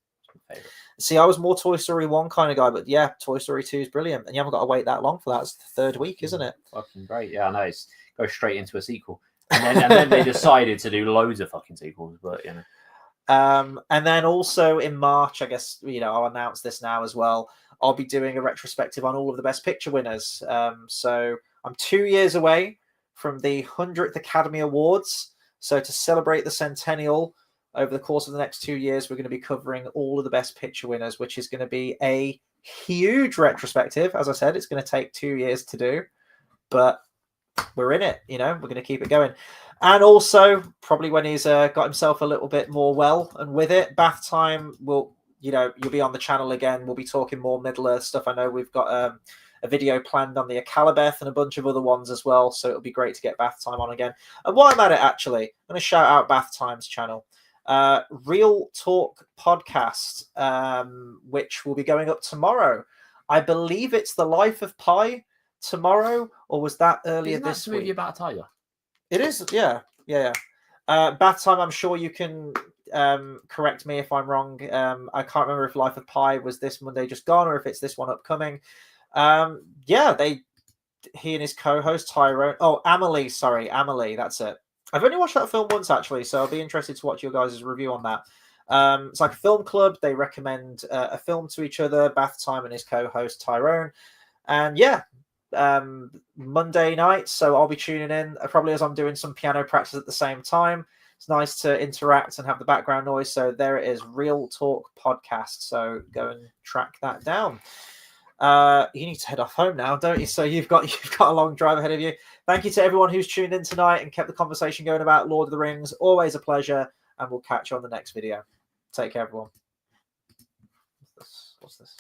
2. See, I was more Toy Story 1 kind of guy, but yeah, Toy Story 2 is brilliant. And you haven't got to wait that long for that. It's the third week, isn't it? Fucking great. Yeah, I know. It's go straight into a sequel. And then they decided to do loads of fucking sequels, but you know. And then also in March, I guess, I'll announce this now as well. I'll be doing a retrospective on all of the Best Picture winners. So I'm 2 years away from the 100th Academy Awards. So to celebrate the centennial over the course of the next 2 years, we're going to be covering all of the Best Picture winners, which is going to be a huge retrospective. As I said, it's going to take 2 years to do, but we're in it, we're going to keep it going. And also, probably when he's got himself a little bit more well and with it, Bath Time will, you'll be on the channel again. We'll be talking more Middle-earth stuff. I know we've got a video planned on the Akalabeth and a bunch of other ones as well. So it'll be great to get Bath Time on again. And while I'm at it, actually, I'm going to shout out Bath Time's channel. Real Talk Podcast, which will be going up tomorrow. I believe it's The Life of Pi tomorrow, or was that earlier Isn't that this movie week? About a tiger? It is, yeah. Bath Time, I'm sure you can correct me if I'm wrong. I can't remember if Life of Pi was this Monday just gone or if it's this one upcoming. Yeah, he and his co-host Tyrone. Oh, Amelie. That's it. I've only watched that film once actually, so I'll be interested to watch your guys' review on that. It's like a film club. They recommend a film to each other. Bath Time and his co-host Tyrone, and yeah, Monday night. So I'll be tuning in probably as I'm doing some piano practice at the same time. It's nice to interact and have the background noise. So there it is, Real Talk Podcast. So go and track that down. You need to head off home now, don't you? So you've got a long drive ahead of you. Thank you to everyone who's tuned in tonight and kept the conversation going about Lord of the Rings. Always a pleasure, and we'll catch you on the next video. Take care, everyone. What's this?